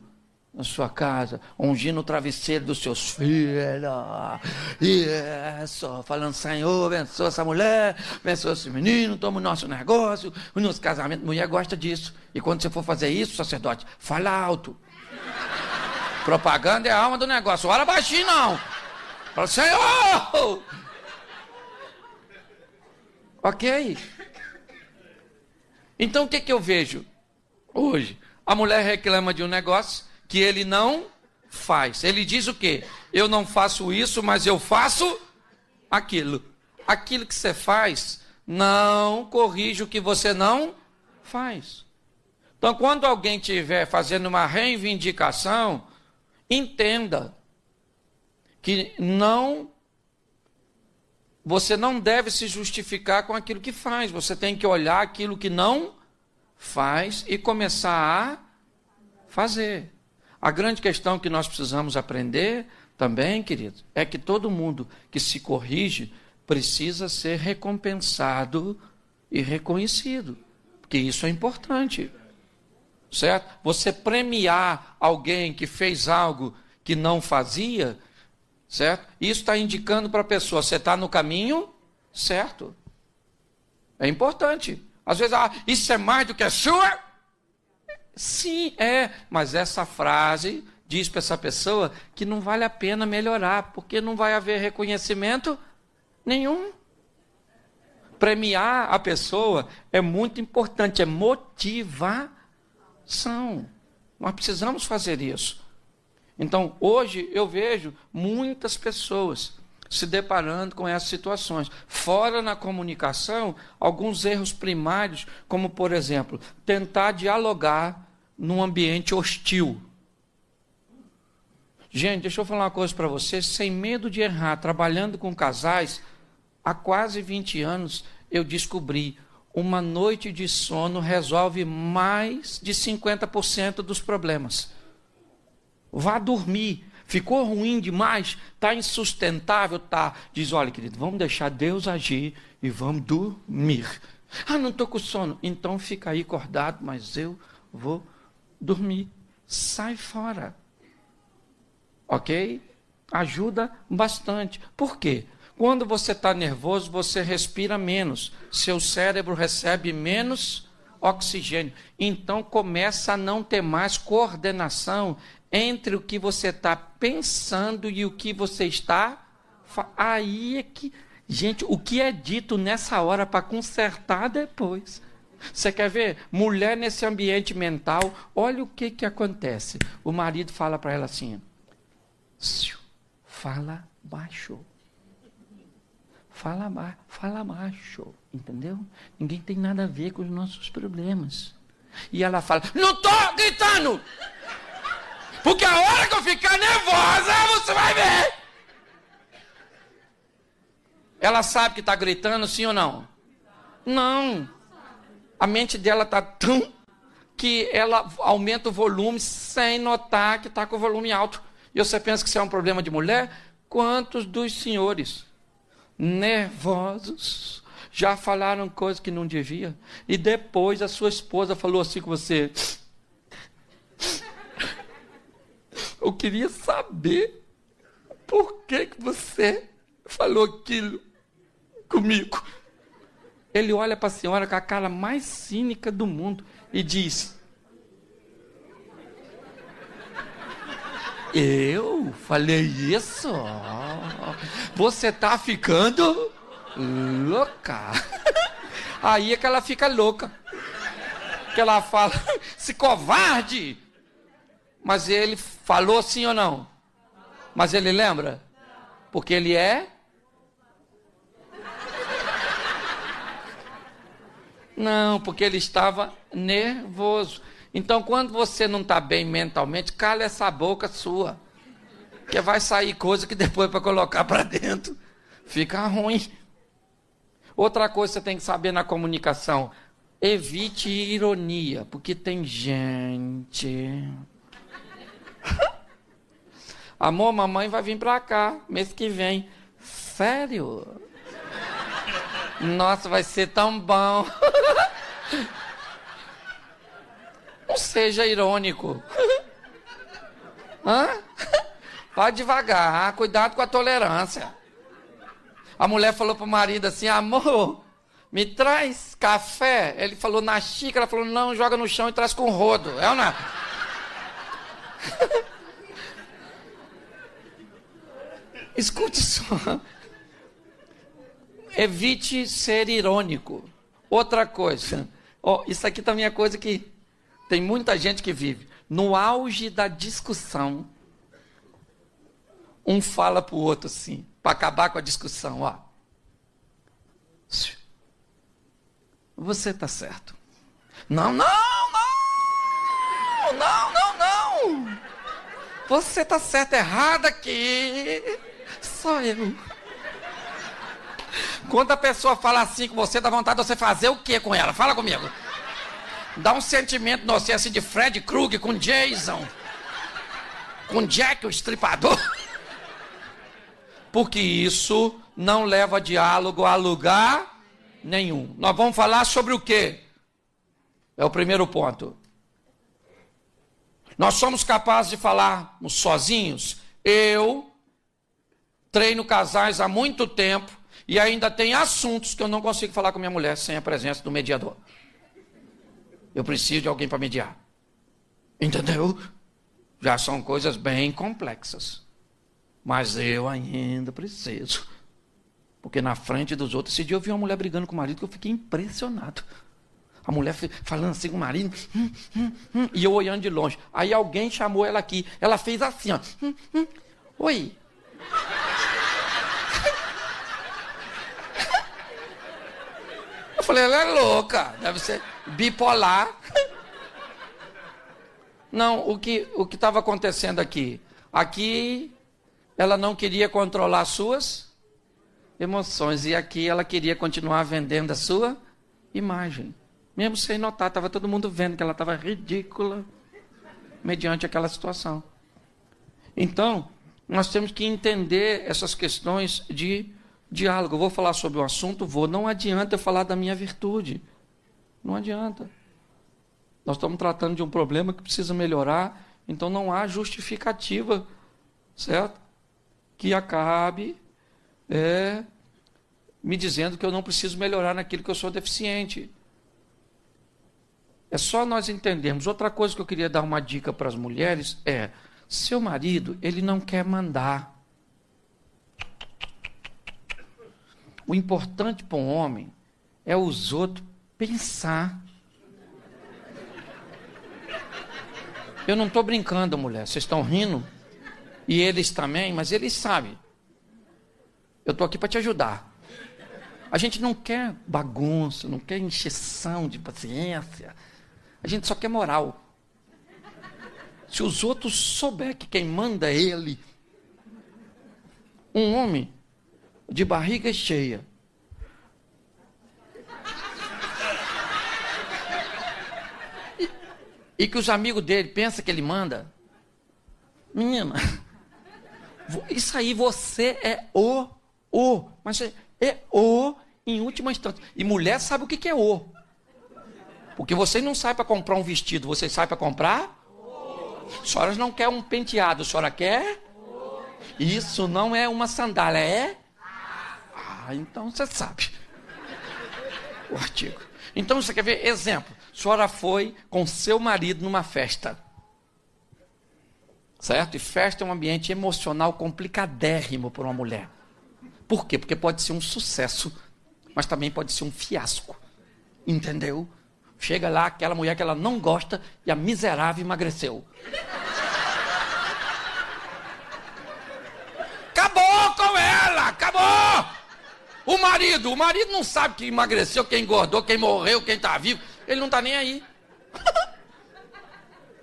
na sua casa, ungindo o travesseiro dos seus filhos. Isso. Falando, Senhor, abençoa essa mulher, abençoa esse menino, toma o nosso negócio, o nosso casamento. Mulher gosta disso. E quando você for fazer isso, sacerdote, fala alto. Propaganda é a alma do negócio. Ora baixinho, não. Fala, Senhor! Ok? Então o que eu vejo hoje? A mulher reclama de um negócio que ele não faz. Ele diz o quê? Eu não faço isso, mas eu faço aquilo. Aquilo que você faz, não corrige o que você não faz. Então quando alguém estiver fazendo uma reivindicação, entenda que você não deve se justificar com aquilo que faz. Você tem que olhar aquilo que não faz e começar a fazer. A grande questão que nós precisamos aprender também, querido, é que todo mundo que se corrige precisa ser recompensado e reconhecido. Porque isso é importante. Certo? Você premiar alguém que fez algo que não fazia, certo? Isso está indicando para a pessoa, você está no caminho certo. É importante. Às vezes, isso é mais do que a sua? Sim, é. Mas essa frase diz para essa pessoa que não vale a pena melhorar, porque não vai haver reconhecimento nenhum. Premiar a pessoa é muito importante, é motivação. Nós precisamos fazer isso. Então, hoje eu vejo muitas pessoas se deparando com essas situações. Fora na comunicação, alguns erros primários, como, por exemplo, tentar dialogar num ambiente hostil. Gente, deixa eu falar uma coisa para vocês, sem medo de errar, trabalhando com casais, há quase 20 anos, eu descobri, uma noite de sono resolve mais de 50% dos problemas. Vá dormir. Ficou ruim demais? Está insustentável? Tá. Diz, olha, querido, vamos deixar Deus agir e vamos dormir. Não estou com sono. Então fica aí acordado, mas eu vou dormir. Sai fora. Ok? Ajuda bastante. Por quê? Quando você está nervoso, você respira menos. Seu cérebro recebe menos oxigênio. Então começa a não ter mais coordenação entre o que você está pensando e o que você está... Aí é que... Gente, o que é dito nessa hora para consertar depois? Você quer ver? Mulher nesse ambiente mental, olha o que acontece. O marido fala para ela assim, fala baixo. Fala baixo, entendeu? Ninguém tem nada a ver com os nossos problemas. E ela fala, não estou gritando! Porque a hora que eu ficar nervosa, você vai ver. Ela sabe que está gritando, sim ou não? Não. A mente dela está tão que ela aumenta o volume sem notar que está com o volume alto. E você pensa que isso é um problema de mulher? Quantos dos senhores nervosos já falaram coisas que não devia? E depois a sua esposa falou assim com você... Eu queria saber por que você falou aquilo comigo. Ele olha para a senhora com a cara mais cínica do mundo e diz, eu falei isso? Você está ficando louca. Aí é que ela fica louca. Que ela fala, se covarde. Mas ele falou sim ou não? Mas ele lembra? Porque ele é? Não, porque ele estava nervoso. Então, quando você não está bem mentalmente, cala essa boca sua. Que vai sair coisa que depois para colocar para dentro fica ruim. Outra coisa que você tem que saber na comunicação, evite ironia, porque tem gente... Amor, mamãe vai vir pra cá mês que vem. Sério? Nossa, vai ser tão bom. Não seja irônico. Vai devagar, cuidado com a tolerância. A mulher falou pro marido assim, amor, me traz café. Ele falou na xícara, ela falou, não, joga no chão e traz com rodo. É ou não? Escute só. Evite ser irônico. Outra coisa. Isso aqui também é coisa que tem muita gente que vive. No auge da discussão, um fala para o outro assim, para acabar com a discussão, você está certo. Não. Você está certo, errado aqui. Só eu. Quando a pessoa fala assim com você, dá vontade de você fazer o que com ela? Fala comigo. Dá um sentimento no você assim de Fred Krueger com Jason. Com Jack, o estripador. Porque isso não leva diálogo a lugar nenhum. Nós vamos falar sobre o quê? É o primeiro ponto. Nós somos capazes de falarmos sozinhos. Eu treino casais há muito tempo e ainda tem assuntos que eu não consigo falar com minha mulher sem a presença do mediador. Eu preciso de alguém para mediar. Entendeu? Já são coisas bem complexas. Mas eu ainda preciso. Porque na frente dos outros, esse dia eu vi uma mulher brigando com o marido que eu fiquei impressionado. A mulher falando assim com o marido, e eu olhando de longe. Aí alguém chamou ela aqui. Ela fez assim, ó. Oi. Eu falei, ela é louca. Deve ser bipolar. Não, o que estava acontecendo aqui? Aqui, ela não queria controlar suas emoções. E aqui, ela queria continuar vendendo a sua imagem. Mesmo sem notar, estava todo mundo vendo que ela estava ridícula mediante aquela situação. Então, nós temos que entender essas questões de diálogo. Eu vou falar sobre o assunto, não adianta eu falar da minha virtude. Não adianta. Nós estamos tratando de um problema que precisa melhorar, então não há justificativa, certo? Que acabe me dizendo que eu não preciso melhorar naquilo que eu sou deficiente. É só nós entendermos. Outra coisa que eu queria dar uma dica para as mulheres é: seu marido, ele não quer mandar. O importante para um homem é os outros pensar. Eu não estou brincando, mulher. Vocês estão rindo? E eles também, mas eles sabem. Eu estou aqui para te ajudar. A gente não quer bagunça, não quer encheção de paciência. A gente só quer moral. Se os outros souberem que quem manda é ele, um homem de barriga cheia, e que os amigos dele pensam que ele manda, menina, isso aí você é mas é em última instância. E mulher sabe o que é porque você não sai para comprar um vestido, você sai para comprar? A senhora não quer um penteado, a senhora quer? Isso não é uma sandália, é? Então você sabe. O artigo. Então você quer ver? Exemplo. A senhora foi com seu marido numa festa. Certo? E festa é um ambiente emocional complicadérrimo para uma mulher. Por quê? Porque pode ser um sucesso, mas também pode ser um fiasco. Entendeu? Chega lá aquela mulher que ela não gosta e a miserável emagreceu. Acabou com ela! Acabou! O marido não sabe quem emagreceu, quem engordou, quem morreu, quem está vivo. Ele não está nem aí.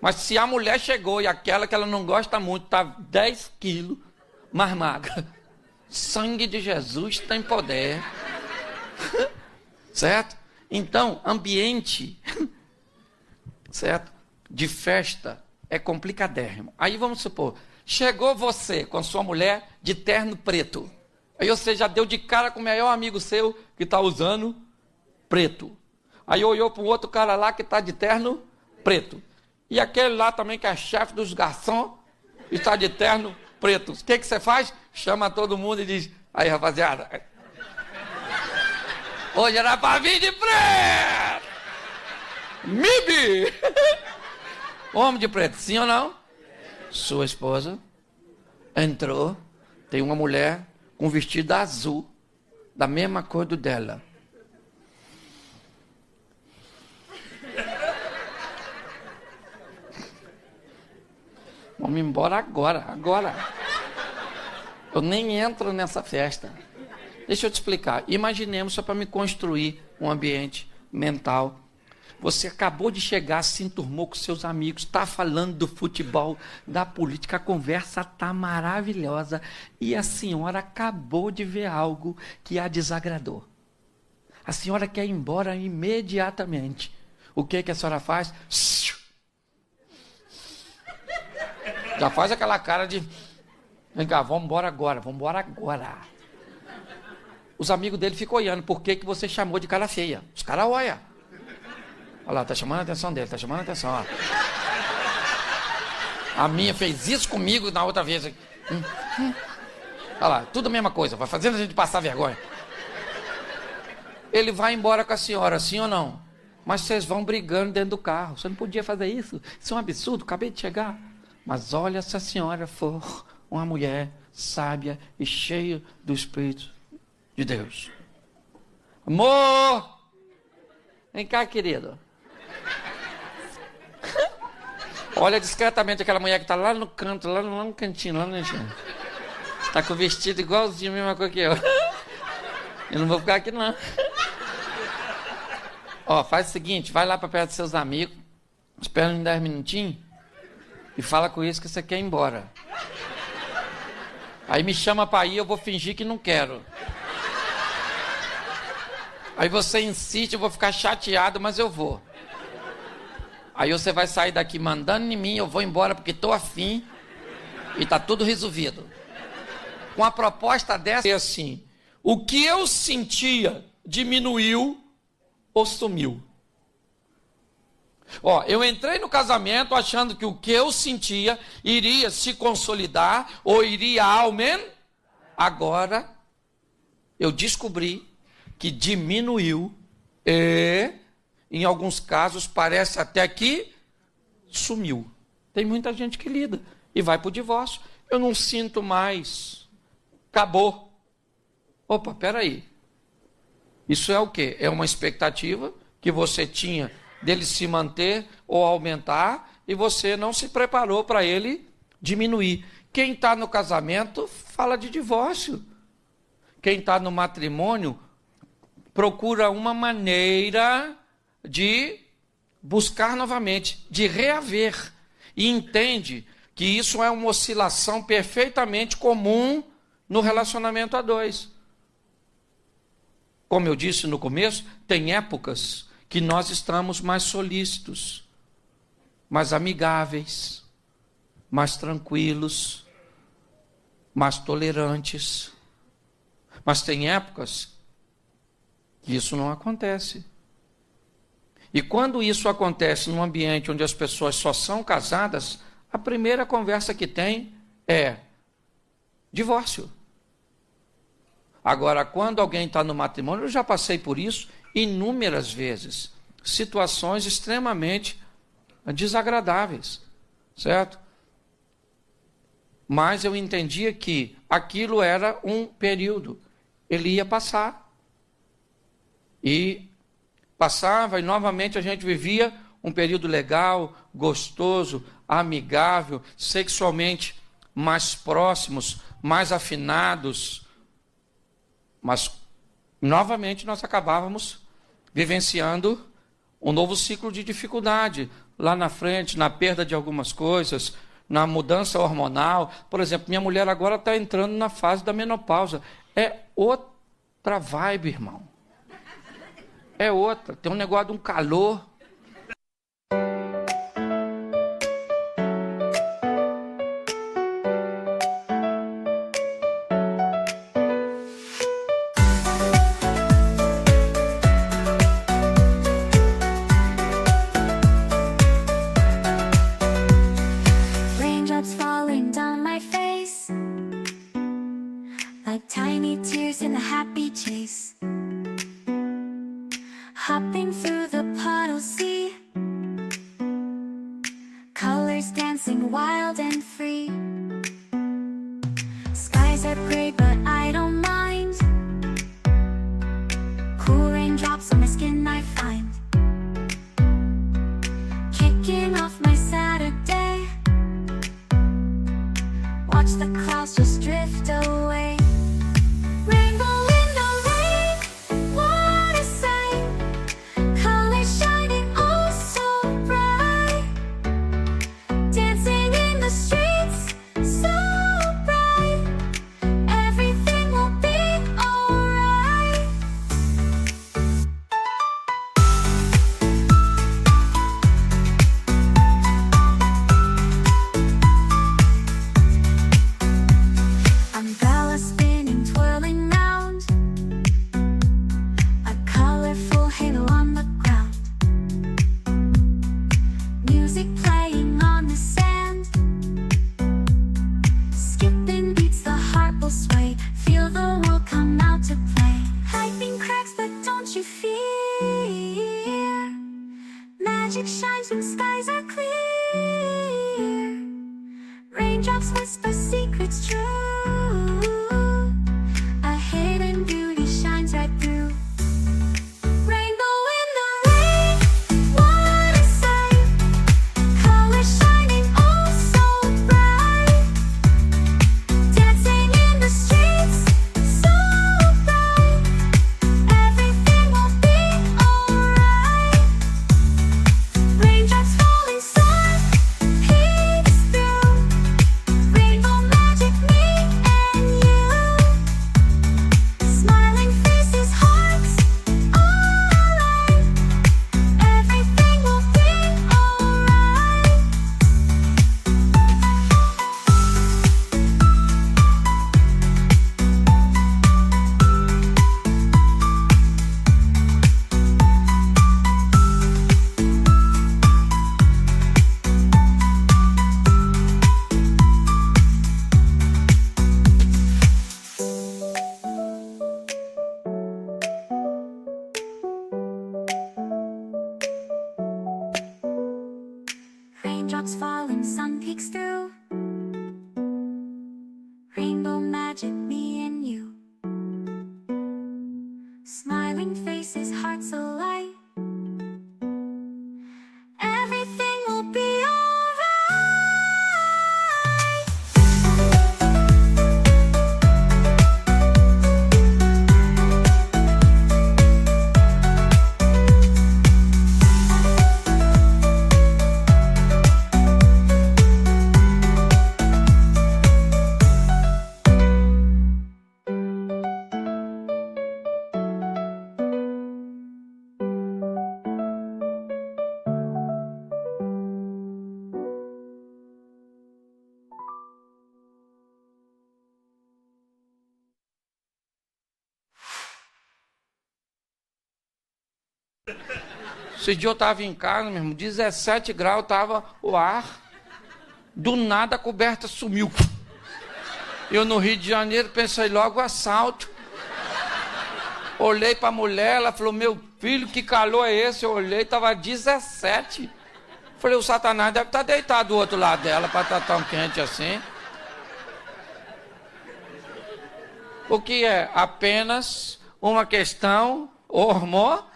Mas se a mulher chegou e aquela que ela não gosta muito está 10 quilos mais magra, sangue de Jesus tem poder. Certo? Então, ambiente, certo? De festa é complicadérrimo. Aí vamos supor, chegou você com sua mulher de terno preto. Aí você já deu de cara com o melhor amigo seu que está usando preto. Aí olhou para um outro cara lá que está de terno preto. E aquele lá também que é chefe dos garçons está de terno preto. O que você faz? Chama todo mundo e diz: aí, rapaziada, hoje era para vir de preto. Mibi! Homem de preto, sim ou não? Sua esposa entrou, tem uma mulher com vestido azul, da mesma cor do dela. Vamos embora agora. Eu nem entro nessa festa. Deixa eu te explicar. Imaginemos, só para me construir um ambiente mental. Você acabou de chegar, se enturmou com seus amigos, está falando do futebol, da política, a conversa está maravilhosa e a senhora acabou de ver algo que a desagradou. A senhora quer ir embora imediatamente. O que a senhora faz? Já faz aquela cara de: vem cá, vamos embora agora. Os amigos dele ficam olhando. Por que você chamou de cara feia? Os caras olham. Olha lá, tá chamando a atenção dele, tá chamando a atenção, ó. A minha fez isso comigo na outra vez. Olha lá, tudo a mesma coisa, vai fazendo a gente passar vergonha. Ele vai embora com a senhora, sim ou não? Mas vocês vão brigando dentro do carro. Você não podia fazer isso. Isso é um absurdo, acabei de chegar. Mas olha, se a senhora for uma mulher sábia e cheia do Espírito de Deus. Amor! Vem cá, querido. Olha discretamente aquela mulher que está lá no canto, lá no cantinho, lá no cantinho. Está com o vestido igualzinho, a mesma coisa que eu. Eu não vou ficar aqui, não. Ó, faz o seguinte, vai lá para perto dos seus amigos, espera uns 10 minutinhos e fala com eles que você quer ir embora. Aí me chama para ir, eu vou fingir que não quero. Aí você insiste, eu vou ficar chateado, mas eu vou. Aí você vai sair daqui mandando em mim, eu vou embora porque estou afim e está tudo resolvido. Com a proposta dessa, é assim, o que eu sentia diminuiu ou sumiu. Ó, eu entrei no casamento achando que o que eu sentia iria se consolidar ou iria aumentar. Agora, eu descobri que diminuiu e, em alguns casos, parece até que sumiu. Tem muita gente que lida e vai para o divórcio. Eu não sinto mais. Acabou. Opa, peraí. Isso é o quê? É uma expectativa que você tinha dele se manter ou aumentar e você não se preparou para ele diminuir. Quem está no casamento fala de divórcio. Quem está no matrimônio procura uma maneira de buscar novamente, de reaver. E entende que isso é uma oscilação perfeitamente comum no relacionamento a dois. Como eu disse no começo, tem épocas que nós estamos mais solícitos, mais amigáveis, mais tranquilos, mais tolerantes. Mas tem épocas que isso não acontece. E quando isso acontece num ambiente onde as pessoas só são casadas, a primeira conversa que tem é divórcio. Agora, quando alguém está no matrimônio, eu já passei por isso inúmeras vezes. Situações extremamente desagradáveis, certo? Mas eu entendia que aquilo era um período. Ele ia passar. E passava e novamente a gente vivia um período legal, gostoso, amigável, sexualmente mais próximos, mais afinados. Mas, novamente, nós acabávamos vivenciando um novo ciclo de dificuldade. Lá na frente, na perda de algumas coisas, na mudança hormonal. Por exemplo, minha mulher agora está entrando na fase da menopausa. É outra vibe, irmão. É outra. Tem um negócio de um calor. Hopping through the puddle sea, colors dancing wild and free. Skies are gray but I don't mind. Cool raindrops on my skin I find. Kicking off my Saturday, watch the clouds just drift away. Rainbow in the rain, what a sight. magic shines when skies are clear. Raindrops whisper secrets true. A hidden beauty shines right through. Rainbow in the rain, what a sight. Colors shining oh so bright. Dancing in the streets, so bright. Everything will be alright. Raindrops falling, sun peeks through. Rainbow magic, me and you. Smiling faces, hearts alight. Everything will be alright. Raindrops falling, sun peeks through. Rainbow magic, me and you. Smiling faces, hearts alight. Everything will be alright. Esse dia eu estava em casa, meu irmão, 17 graus, estava o ar. Do nada a coberta sumiu. Eu no Rio de Janeiro pensei logo assalto. Olhei para a mulher, ela falou, meu filho, que calor é esse? Eu olhei, estava 17. Falei, o Satanás deve estar deitado do outro lado dela para estar tão quente assim. O que é? Apenas uma questão hormonal.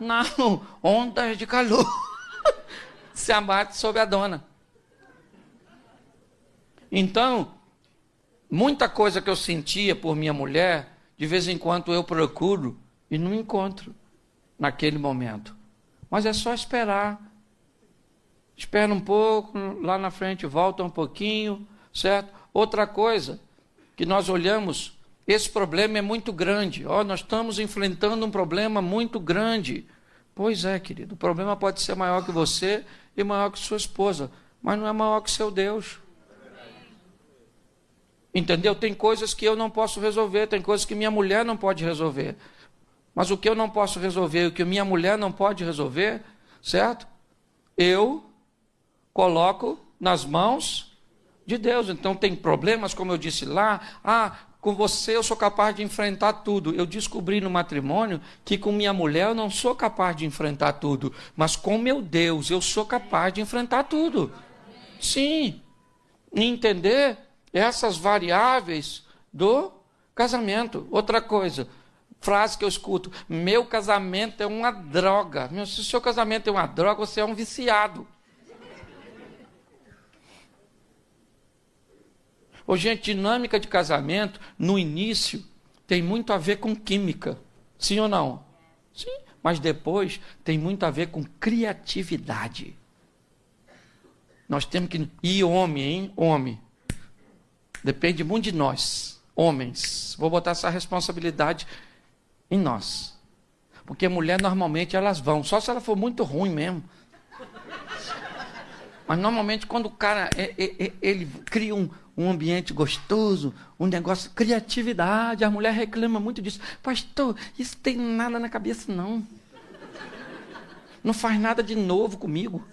Não, ondas de calor. Se abate sobre a dona. Então, muita coisa que eu sentia por minha mulher, de vez em quando eu procuro e não encontro naquele momento. Mas é só esperar. Espera um pouco, lá na frente volta um pouquinho, certo? Outra coisa que nós olhamos, esse problema é muito grande. Nós estamos enfrentando um problema muito grande. Pois é, querido, o problema pode ser maior que você e maior que sua esposa, mas não é maior que seu Deus. Entendeu? Tem coisas que eu não posso resolver, tem coisas que minha mulher não pode resolver. Mas o que eu não posso resolver, o que minha mulher não pode resolver, certo? Eu coloco nas mãos de Deus. Então tem problemas, como eu disse lá, com você eu sou capaz de enfrentar tudo. Eu descobri no matrimônio que com minha mulher eu não sou capaz de enfrentar tudo, mas com meu Deus eu sou capaz de enfrentar tudo. Sim, entender essas variáveis do casamento. Outra coisa, frase que eu escuto, meu casamento é uma droga. Se o seu casamento é uma droga, você é um viciado. Gente, dinâmica de casamento, no início, tem muito a ver com química. Sim ou não? Sim. Mas depois tem muito a ver com criatividade. Nós temos que... E homem, hein? Homem. Depende muito de nós, homens. Vou botar essa responsabilidade em nós. Porque mulher, normalmente, elas vão. Só se ela for muito ruim mesmo. Mas, normalmente, quando o cara ele cria um ambiente gostoso, um negócio, criatividade, a mulher reclama muito disso. Pastor, isso tem nada na cabeça, não. Não faz nada de novo comigo.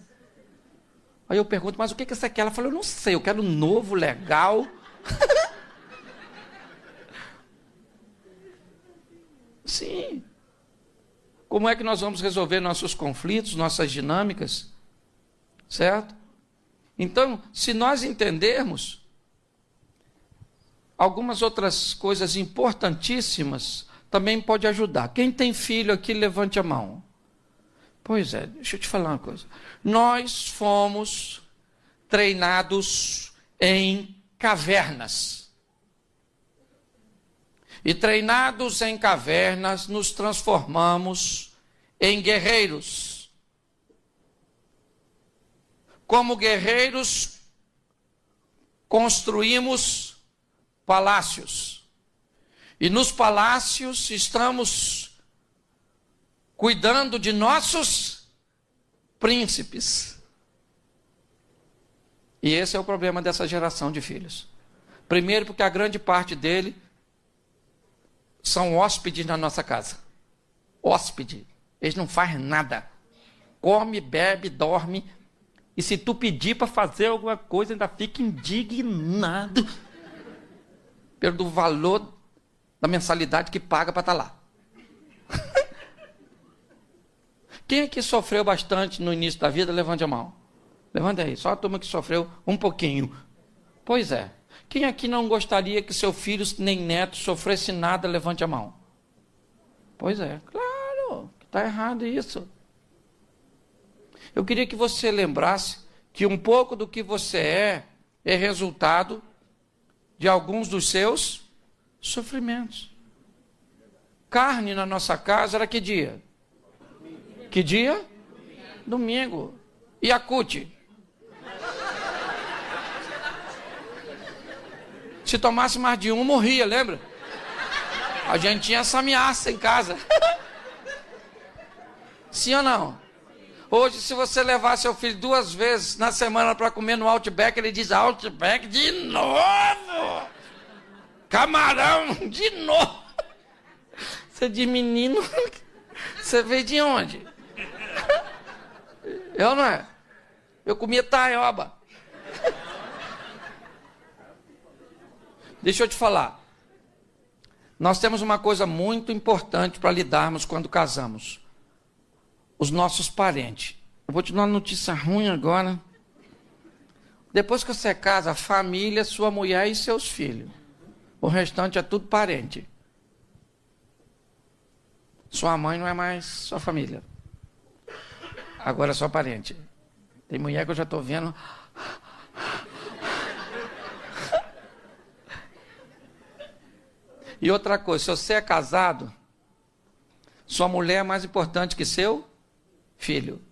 Aí eu pergunto, mas o que você quer? Ela falou, eu não sei, eu quero novo, legal. Sim. Como é que nós vamos resolver nossos conflitos, nossas dinâmicas? Certo? Então, se nós entendermos algumas outras coisas importantíssimas, também pode ajudar. Quem tem filho aqui, levante a mão. Pois é, deixa eu te falar uma coisa. Nós fomos treinados em cavernas. E treinados em cavernas, nos transformamos em guerreiros. Como guerreiros, construímos palácios. E nos palácios estamos cuidando de nossos príncipes. E esse é o problema dessa geração de filhos. Primeiro, porque a grande parte dele são hóspedes na nossa casa. Hóspede. Eles não fazem nada. Come, bebe, dorme. E se tu pedir para fazer alguma coisa, ainda fica indignado pelo valor da mensalidade que paga para estar lá. Quem aqui sofreu bastante no início da vida, levante a mão. Levante aí, só a turma que sofreu um pouquinho. Pois é. Quem aqui não gostaria que seu filho nem neto sofresse nada, levante a mão. Pois é, claro, está errado isso. Eu queria que você lembrasse que um pouco do que você é resultado de alguns dos seus sofrimentos. Carne na nossa casa era que dia? Que dia? Domingo. E a CUT? Se tomasse mais de um, morria, lembra? A gente tinha essa ameaça em casa. Sim ou não? Hoje, se você levar seu filho 2 vezes na semana para comer no Outback, ele diz, Outback de novo! Camarão de novo! Você diz, menino, você veio de onde? Eu não é? Eu comia taioba. Deixa eu te falar. Nós temos uma coisa muito importante para lidarmos quando casamos. Os nossos parentes. Eu vou te dar uma notícia ruim agora. Depois que você casa, a família, sua mulher e seus filhos. O restante é tudo parente. Sua mãe não é mais sua família. Agora é só parente. Tem mulher que eu já estou vendo. E outra coisa, se você é casado, sua mulher é mais importante que seu filho.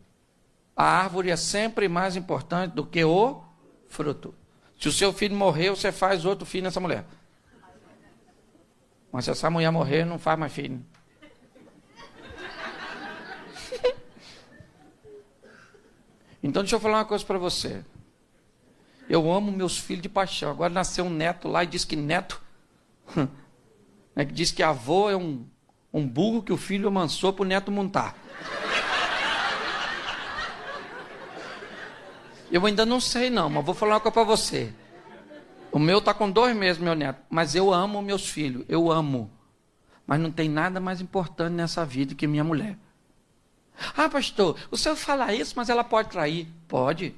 A árvore é sempre mais importante do que o fruto. Se o seu filho morrer, você faz outro filho nessa mulher. Mas se essa mulher morrer, não faz mais filho. Então deixa eu falar uma coisa para você. Eu amo meus filhos de paixão. Agora nasceu um neto lá e diz que neto... que diz que avô é um burro que o filho amansou para o neto montar. Eu ainda não sei não, mas vou falar uma coisa para você. O meu está com 2 meses, meu neto. Mas eu amo meus filhos, eu amo. Mas não tem nada mais importante nessa vida que minha mulher. Ah, pastor, o senhor fala isso, mas ela pode trair. Pode.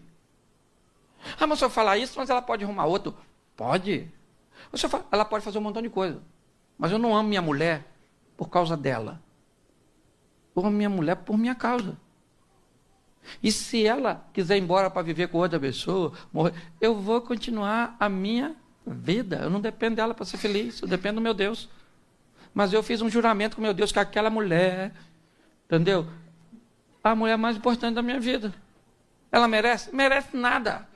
Ah, mas o senhor fala isso, mas ela pode arrumar outro. Pode. O senhor fala, ela pode fazer um montão de coisa. Mas eu não amo minha mulher por causa dela. Eu amo minha mulher por minha causa. E se ela quiser ir embora para viver com outra pessoa, morrer, eu vou continuar a minha vida. Eu não dependo dela para ser feliz, eu dependo do meu Deus. Mas eu fiz um juramento com meu Deus que aquela mulher, entendeu? A mulher mais importante da minha vida. Ela merece? Merece nada.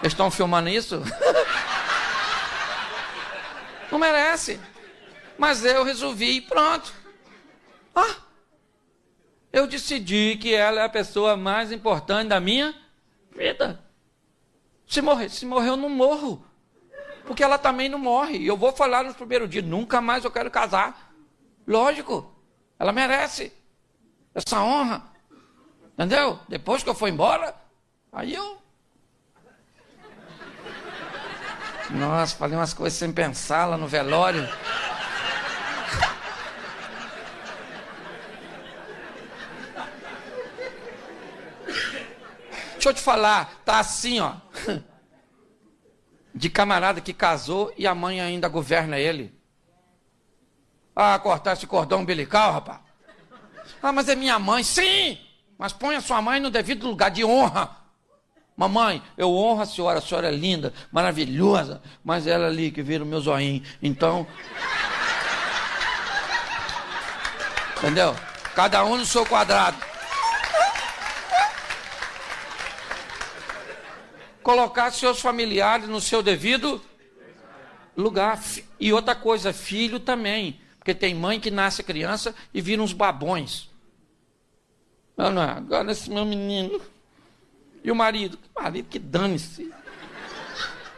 Eles estão filmando isso? Não merece. Mas eu resolvi e pronto. Eu decidi que ela é a pessoa mais importante da minha vida. Se morrer eu não morro. Porque ela também não morre. E eu vou falar nos primeiros dias, nunca mais eu quero casar. Lógico, ela merece essa honra. Entendeu? Depois que eu for embora, aí eu... Nossa, falei umas coisas sem pensar lá no velório. Deixa eu te falar, tá assim, ó. De camarada que casou e a mãe ainda governa ele. Ah, cortar esse cordão umbilical, rapaz. Ah, mas é minha mãe. Sim, mas põe a sua mãe no devido lugar de honra. Mamãe, eu honro a senhora é linda, maravilhosa, mas ela ali que vira o meu zoinho. Então... Entendeu? Cada um no seu quadrado. Colocar seus familiares no seu devido lugar. E outra coisa, filho também. Porque tem mãe que nasce criança e vira uns babões. Não, agora esse meu menino. E o marido? Marido que dane-se.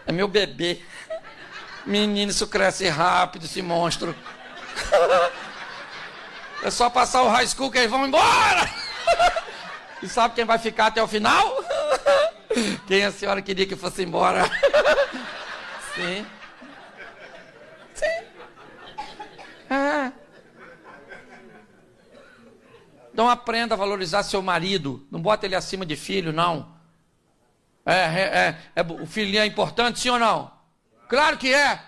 É meu bebê. Menino, isso cresce rápido, esse monstro. É só passar o high school que eles vão embora. E sabe quem vai ficar até o final? Quem a senhora queria que fosse embora? Sim. Sim. É. Então aprenda a valorizar seu marido. Não bota ele acima de filho, não. O filhinho é importante, sim ou não? Claro que é.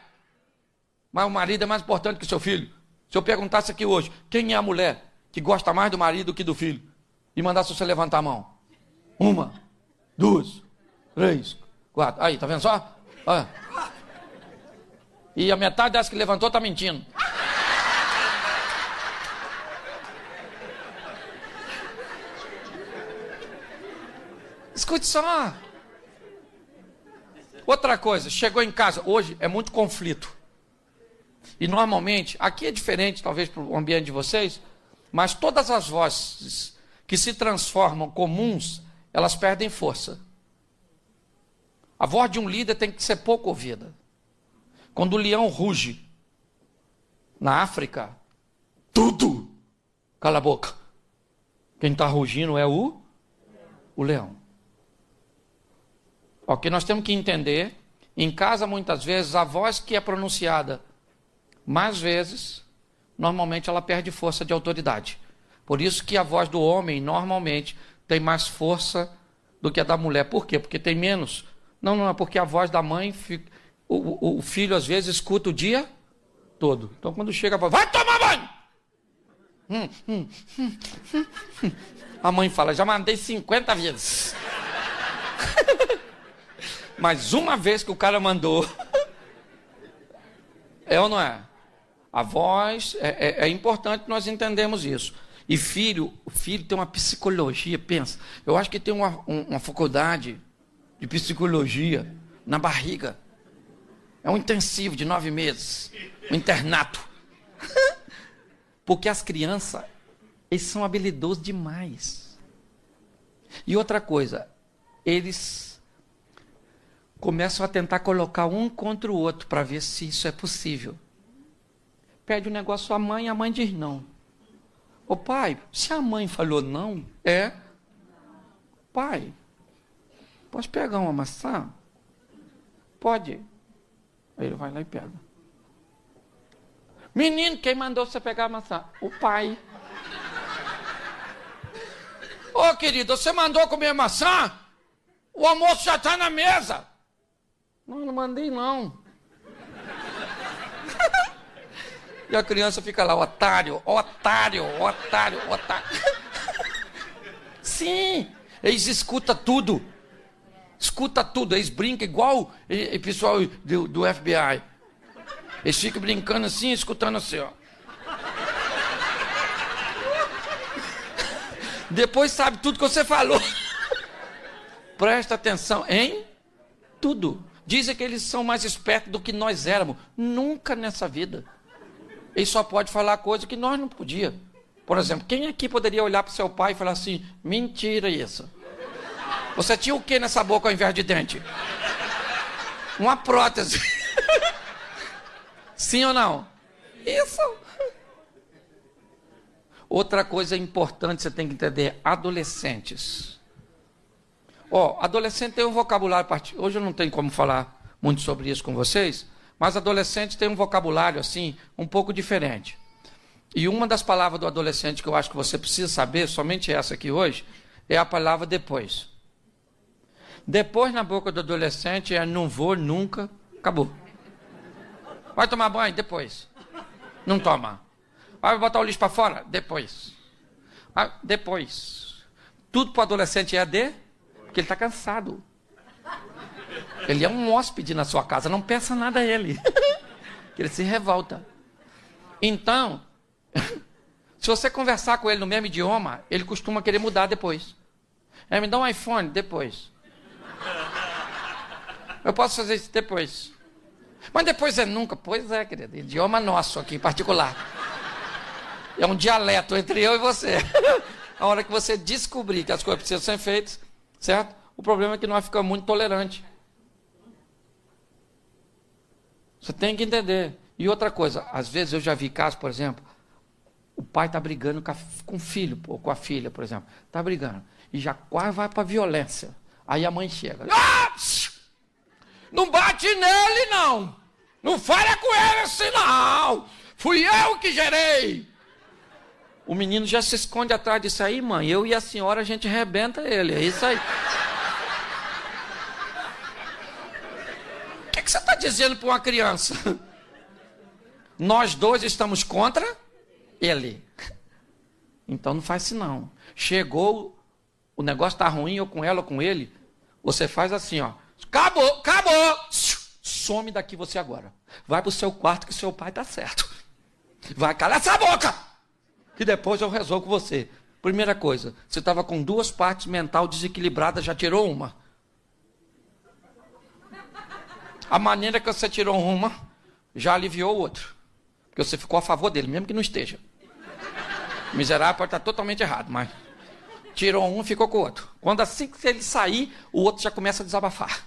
Mas o marido é mais importante que o seu filho. Se eu perguntasse aqui hoje, quem é a mulher que gosta mais do marido do que do filho? E mandasse você levantar a mão. 1, 2, 3, 4. Aí, tá vendo só? Olha. E a metade dessa que levantou tá mentindo. Escute só. Outra coisa, chegou em casa, hoje é muito conflito. E normalmente, aqui é diferente, talvez para o ambiente de vocês, mas todas as vozes que se transformam comuns, elas perdem força. A voz de um líder tem que ser pouco ouvida. Quando o leão ruge na África, tudo cala a boca. Quem está rugindo é o leão. O que nós temos que entender, em casa muitas vezes a voz que é pronunciada mais vezes, normalmente ela perde força de autoridade. Por isso que a voz do homem normalmente tem mais força do que a da mulher. Por quê? Porque tem menos. Não é porque a voz da mãe, o filho às vezes escuta o dia todo. Então quando chega a voz, vai tomar banho! A mãe fala, já mandei 50 vezes. Mas uma vez que o cara mandou, é ou não é? A voz, é importante nós entendermos isso. E o filho tem uma psicologia, pensa. Eu acho que tem uma faculdade de psicologia na barriga. É um intensivo de 9 meses. Um internato. Porque as crianças, eles são habilidosos demais. E outra coisa, eles começam a tentar colocar um contra o outro para ver se isso é possível. Pede um negócio à mãe, a mãe diz não. Ô pai, se a mãe falou não, pai, posso pegar uma maçã? Pode. Aí ele vai lá e pega. Menino, quem mandou você pegar a maçã? O pai. Ô querido, você mandou comer maçã? O almoço já está na mesa. Não mandei não. E a criança fica lá, otário. Sim, eles escutam tudo. Eles brincam igual o pessoal do FBI. Eles ficam brincando assim, escutando assim, ó. Depois sabe tudo que você falou. Presta atenção em tudo. Dizem que eles são mais espertos do que nós éramos. Nunca nessa vida. Ele só pode falar coisa que nós não podíamos. Por exemplo, quem aqui poderia olhar para o seu pai e falar assim, mentira isso. Você tinha o que nessa boca ao invés de dente? Uma prótese. Sim ou não? Isso. Outra coisa importante você tem que entender, adolescentes. Adolescente tem um vocabulário particular. Hoje eu não tenho como falar muito sobre isso com vocês, mas adolescente tem um vocabulário assim, um pouco diferente. E uma das palavras do adolescente que eu acho que você precisa saber, somente essa aqui hoje, é a palavra depois. Depois, na boca do adolescente, é não vou nunca, acabou. Vai tomar banho? Depois. Não toma. Vai botar o lixo para fora? Depois. Depois. Tudo para o adolescente é porque ele está cansado. Ele é um hóspede na sua casa, não peça nada a ele. Ele se revolta. Então, se você conversar com ele no mesmo idioma, ele costuma querer mudar depois. Me dá um iPhone? Depois. Eu posso fazer isso depois. Mas depois é nunca. Pois é, querido. Idioma nosso aqui, em particular. É um dialeto entre eu e você. A hora que você descobrir que as coisas precisam ser feitas, certo? O problema é que nós ficamos muito tolerantes. Você tem que entender. E outra coisa, às vezes eu já vi casos, por exemplo, o pai está brigando com o filho, ou com a filha, por exemplo. Está brigando. E já quase vai para a violência. Aí a mãe chega. Não bate nele, não. Não fala com ele assim, não. Fui eu que gerei. O menino já se esconde atrás disso aí, mãe. Eu e a senhora, a gente arrebenta ele. É isso aí. O que você está dizendo para uma criança? Nós dois estamos contra ele. Então não faz isso, não. Chegou, o negócio está ruim, ou com ela ou com ele, você faz assim, ó. Acabou, acabou. Some daqui você agora. Vai para o seu quarto que seu pai está certo. Vai, cala essa boca. Que depois eu resolvo com você. Primeira coisa, você estava com duas partes mental desequilibradas, já tirou uma. A maneira que você tirou uma, já aliviou o outro. Porque você ficou a favor dele, mesmo que não esteja. O miserável pode estar totalmente errado, mas tirou um, ficou com o outro. Quando assim que ele sair, o outro já começa a desabafar.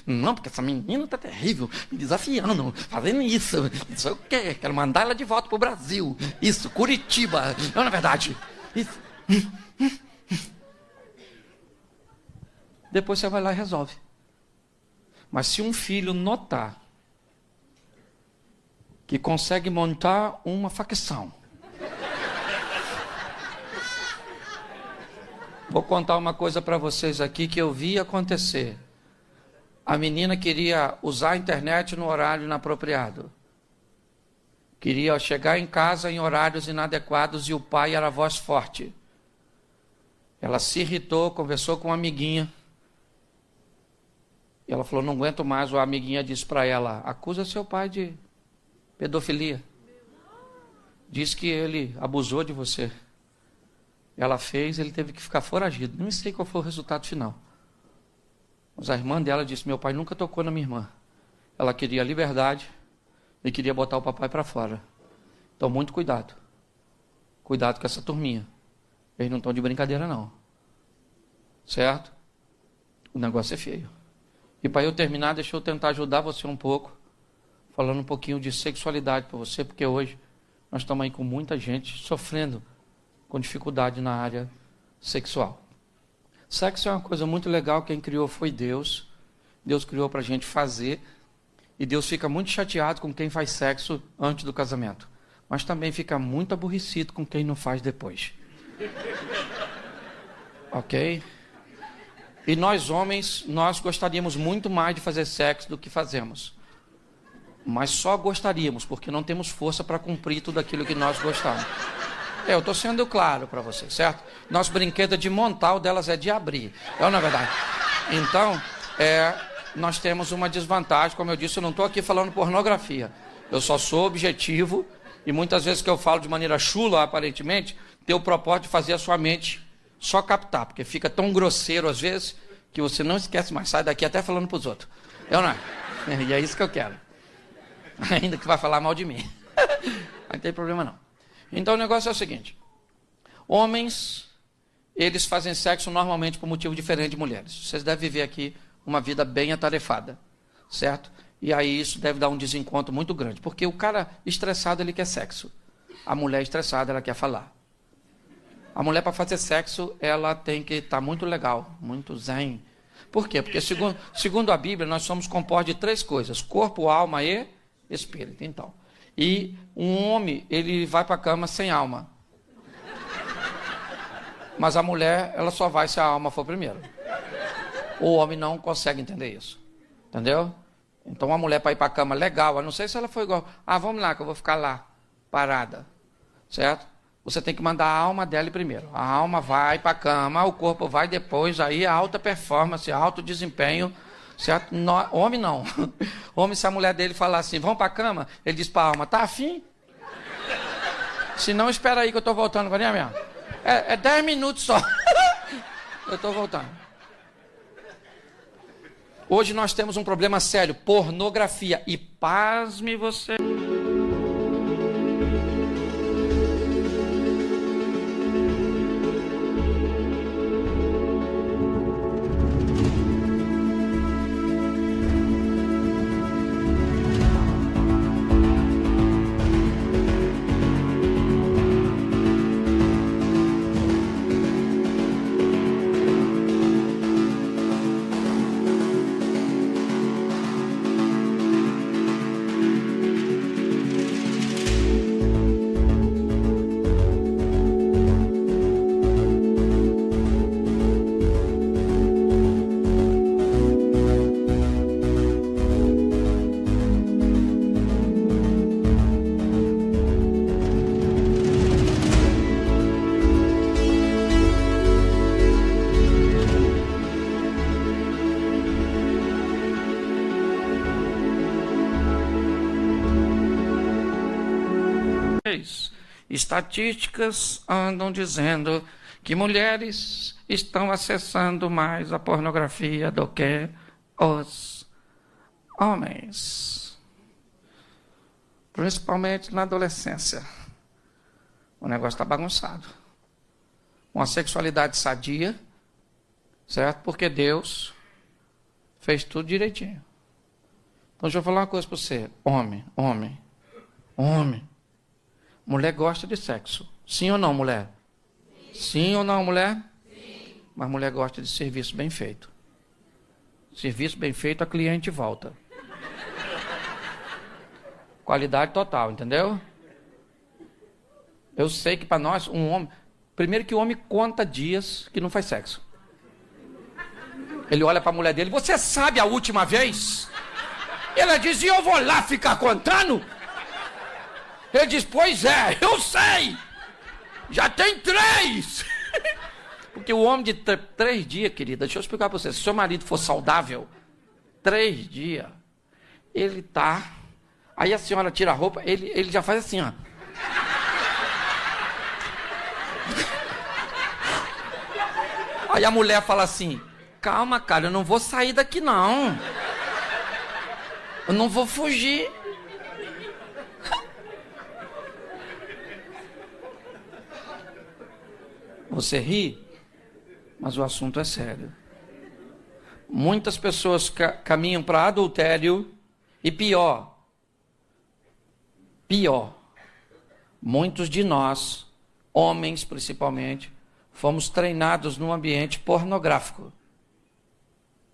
Não, porque essa menina tá terrível, me desafiando, fazendo isso. Isso eu quero mandar ela de volta pro Brasil. Isso, Curitiba. Não, na verdade. Isso. Depois você vai lá e resolve. Mas se um filho notar que consegue montar uma facção, vou contar uma coisa para vocês aqui que eu vi acontecer. A menina queria usar a internet no horário inapropriado. Queria chegar em casa em horários inadequados e o pai era a voz forte. Ela se irritou, conversou com uma amiguinha. E ela falou, não aguento mais. A amiguinha disse para ela, acusa seu pai de pedofilia. Diz que ele abusou de você. Ela fez, ele teve que ficar foragido. Não sei qual foi o resultado final. Mas a irmã dela disse, meu pai nunca tocou na minha irmã. Ela queria liberdade e queria botar o papai para fora. Então, muito cuidado. Cuidado com essa turminha. Eles não estão de brincadeira, não. Certo? O negócio é feio. E para eu terminar, deixa eu tentar ajudar você um pouco, falando um pouquinho de sexualidade para você, porque hoje nós estamos aí com muita gente sofrendo com dificuldade na área sexual. Sexo é uma coisa muito legal, quem criou foi Deus. Deus criou para a gente fazer. E Deus fica muito chateado com quem faz sexo antes do casamento. Mas também fica muito aborrecido com quem não faz depois. Ok? E nós homens, nós gostaríamos muito mais de fazer sexo do que fazemos. Mas só gostaríamos, porque não temos força para cumprir tudo aquilo que nós gostamos. Eu estou sendo claro para vocês, certo? Nosso brinquedo é de montar, o delas é de abrir. É ou não é verdade? Então, nós temos uma desvantagem. Como eu disse, eu não estou aqui falando pornografia. Eu só sou objetivo e muitas vezes que eu falo de maneira chula, aparentemente, tenho o propósito de fazer a sua mente só captar, porque fica tão grosseiro às vezes que você não esquece mais, sai daqui até falando para os outros. Eu não. E é isso que eu quero. Ainda que vai falar mal de mim. Não tem problema não. Então o negócio é o seguinte. Homens, eles fazem sexo normalmente por motivo diferente de mulheres. Vocês devem viver aqui uma vida bem atarefada, certo? E aí isso deve dar um desencontro muito grande, porque o cara estressado, ele quer sexo. A mulher estressada, ela quer falar. A mulher, para fazer sexo, ela tem que estar muito legal, muito zen. Por quê? Porque segundo a Bíblia, nós somos compostos de 3 coisas: corpo, alma e espírito. Então, e um homem, ele vai para a cama sem alma. Mas a mulher, ela só vai se a alma for primeiro. O homem não consegue entender isso. Entendeu? Então uma mulher para ir para a cama, legal. Eu não sei se ela foi igual. Vamos lá que eu vou ficar lá, parada. Certo? Você tem que mandar a alma dela primeiro. A alma vai para a cama, o corpo vai depois. Aí a alta performance, alto desempenho. Certo? Homem não. Homem, se a mulher dele falar assim, vamos para a cama, ele diz para a alma, tá afim? Se não, espera aí que eu estou voltando. É 10 minutos só. Eu estou voltando. Hoje nós temos um problema sério, pornografia. E pasme você. Estatísticas andam dizendo que mulheres estão acessando mais a pornografia do que os homens. Principalmente na adolescência. O negócio está bagunçado. Uma sexualidade sadia, certo? Porque Deus fez tudo direitinho. Então, deixa eu falar uma coisa para você. Homem. Mulher gosta de sexo. Sim ou não, mulher? Sim ou não, mulher? Sim. Mas mulher gosta de serviço bem feito. Serviço bem feito, a cliente volta. Qualidade total, entendeu? Eu sei que para nós, um homem... Primeiro que o homem conta dias que não faz sexo. Ele olha para a mulher dele, você sabe a última vez? Ela diz, e eu vou lá ficar contando? Ele diz, pois é, eu sei. Já tem 3. Porque o homem de 3 dias, querida, deixa eu explicar para você. Se seu marido for saudável, 3 dias, ele tá... Aí a senhora tira a roupa, ele já faz assim, ó. Aí a mulher fala assim, calma, cara, eu não vou sair daqui, não. Eu não vou fugir. Você ri, mas o assunto é sério. Muitas pessoas caminham para adultério e pior, muitos de nós, homens principalmente, fomos treinados num ambiente pornográfico.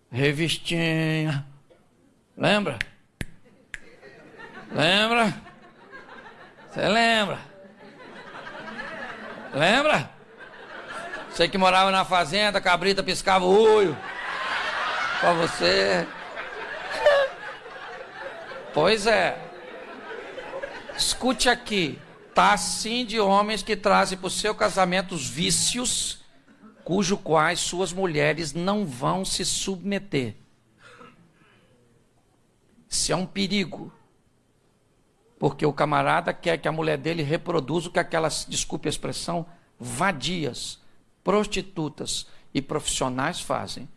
Revistinha, lembra? Você lembra? Lembra? Você que morava na fazenda, a cabrita piscava o olho pra você. Pois é. Escute aqui. Tá assim de homens que trazem para o seu casamento os vícios, cujo quais suas mulheres não vão se submeter. Isso é um perigo. Porque o camarada quer que a mulher dele reproduza o que aquelas, desculpe a expressão, vadias, prostitutas e profissionais fazem.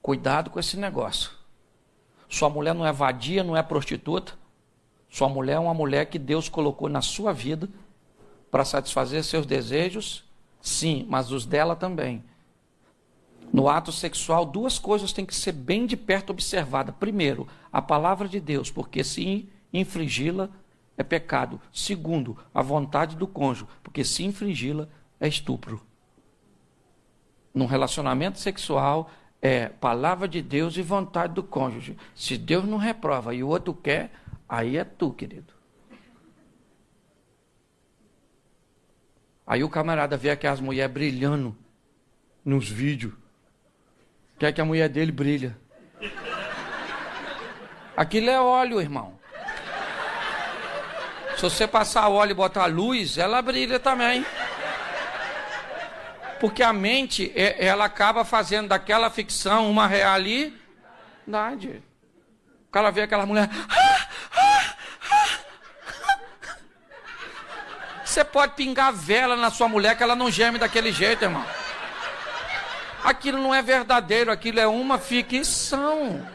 Cuidado com esse negócio. Sua mulher não é vadia, não é prostituta. Sua mulher é uma mulher que Deus colocou na sua vida para satisfazer seus desejos, sim, mas os dela também. No ato sexual, 2 coisas têm que ser bem de perto observadas. Primeiro, a palavra de Deus, porque se infringi-la é pecado. Segundo, a vontade do cônjuge, porque se infringi-la é estupro. Num relacionamento sexual, é palavra de Deus e vontade do cônjuge. Se Deus não reprova e o outro quer, aí é tu, querido. Aí o camarada vê aquelas mulheres brilhando nos vídeos. Quer que a mulher dele brilhe. Aquilo é óleo, irmão. Se você passar óleo e botar luz, ela brilha também. Porque a mente, ela acaba fazendo daquela ficção uma realidade. O cara vê aquela mulher... Você pode pingar vela na sua mulher que ela não geme daquele jeito, irmão. Aquilo não é verdadeiro, aquilo é uma ficção.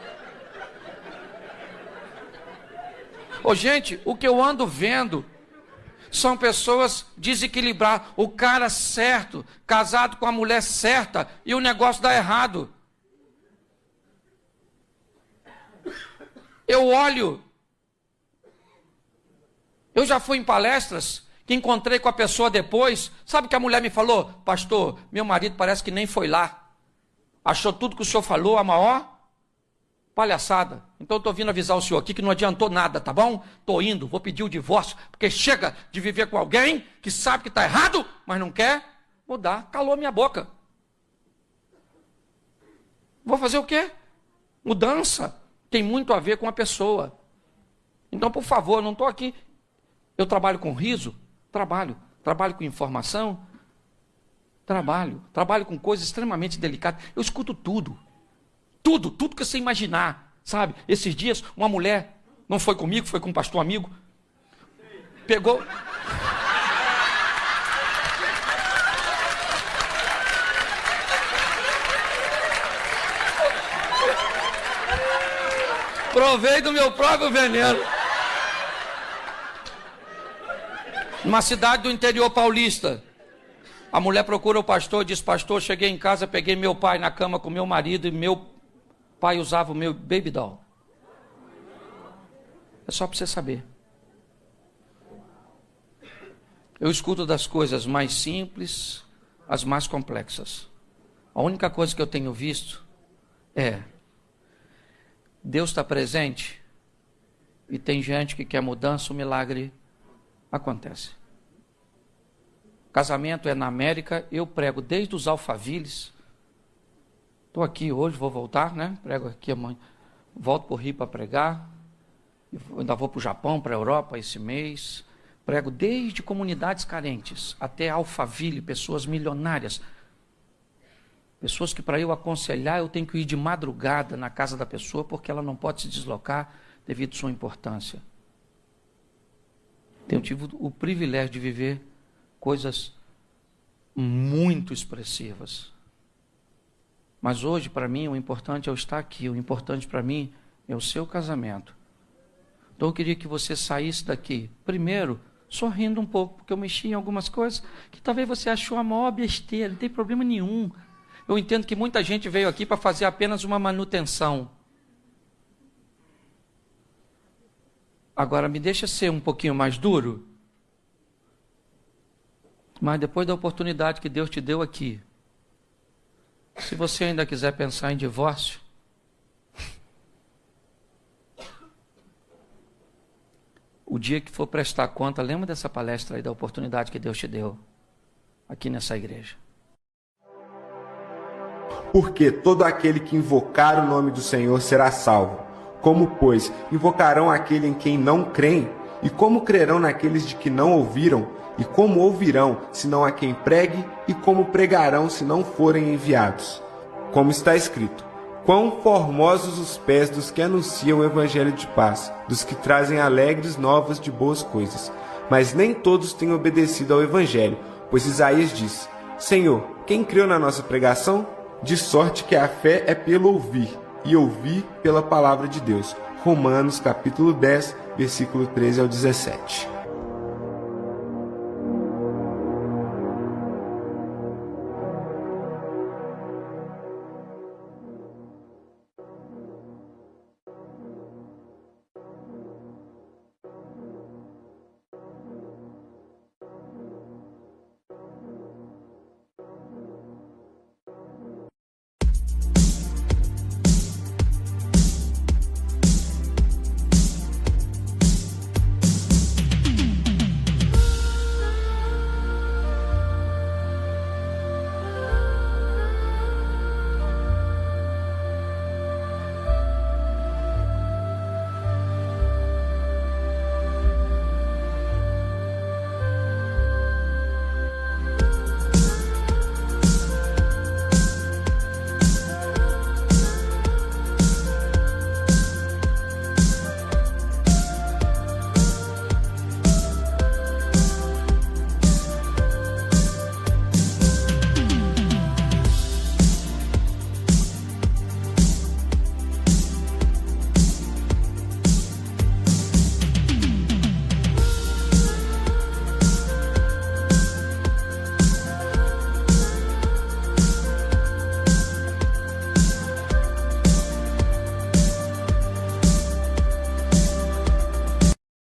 Ô, gente, o que eu ando vendo são pessoas desequilibradas. O cara certo, casado com a mulher certa, e o negócio dá errado. Eu olho. Eu já fui em palestras que encontrei com a pessoa depois. Sabe o que a mulher me falou? Pastor, meu marido parece que nem foi lá. Achou tudo que o senhor falou a maior palhaçada. Então eu estou vindo avisar o senhor aqui que não adiantou nada, tá bom? Estou indo, vou pedir o divórcio, porque chega de viver com alguém que sabe que está errado, mas não quer mudar. Calou minha boca. Vou fazer o quê? Mudança tem muito a ver com a pessoa. Então, por favor, eu não estou aqui. Eu trabalho com riso? Trabalho com informação? Trabalho com coisas extremamente delicadas. Eu escuto tudo que você imaginar, sabe? Esses dias, uma mulher, não foi comigo, foi com um pastor amigo, pegou... Provei do meu próprio veneno. Numa cidade do interior paulista, a mulher procura o pastor, diz: pastor, cheguei em casa, peguei meu pai na cama com meu marido e meu pai usava o meu baby doll. É só para você saber. Eu escuto das coisas mais simples às mais complexas. A única coisa que eu tenho visto é: Deus está presente e tem gente que quer mudança, o milagre acontece. Casamento é na América, eu prego desde os alfaviles. Estou aqui hoje, vou voltar, né? Prego aqui amanhã. Volto para o Rio para pregar. Ainda vou para o Japão, para a Europa esse mês. Prego desde comunidades carentes até Alphaville, pessoas milionárias. Pessoas que para eu aconselhar eu tenho que ir de madrugada na casa da pessoa porque ela não pode se deslocar devido à sua importância. Tenho tido o privilégio de viver coisas muito expressivas. Mas hoje, para mim, o importante é eu estar aqui. O importante para mim é o seu casamento. Então eu queria que você saísse daqui, primeiro, sorrindo um pouco, porque eu mexi em algumas coisas que talvez você achou a maior besteira, não tem problema nenhum. Eu entendo que muita gente veio aqui para fazer apenas uma manutenção. Agora, me deixa ser um pouquinho mais duro. Mas depois da oportunidade que Deus te deu aqui, se você ainda quiser pensar em divórcio, o dia que for prestar conta, lembra dessa palestra aí, da oportunidade que Deus te deu aqui nessa igreja. Porque todo aquele que invocar o nome do Senhor será salvo. Como, pois, invocarão aquele em quem não creem? E como crerão naqueles de que não ouviram? E como ouvirão, se não há quem pregue? E como pregarão, se não forem enviados? Como está escrito: quão formosos os pés dos que anunciam o evangelho de paz, dos que trazem alegres novas de boas coisas. Mas nem todos têm obedecido ao evangelho, pois Isaías diz: Senhor, quem creu na nossa pregação? De sorte que a fé é pelo ouvir, e ouvir pela palavra de Deus. Romanos capítulo 10, versículo 13 ao 17.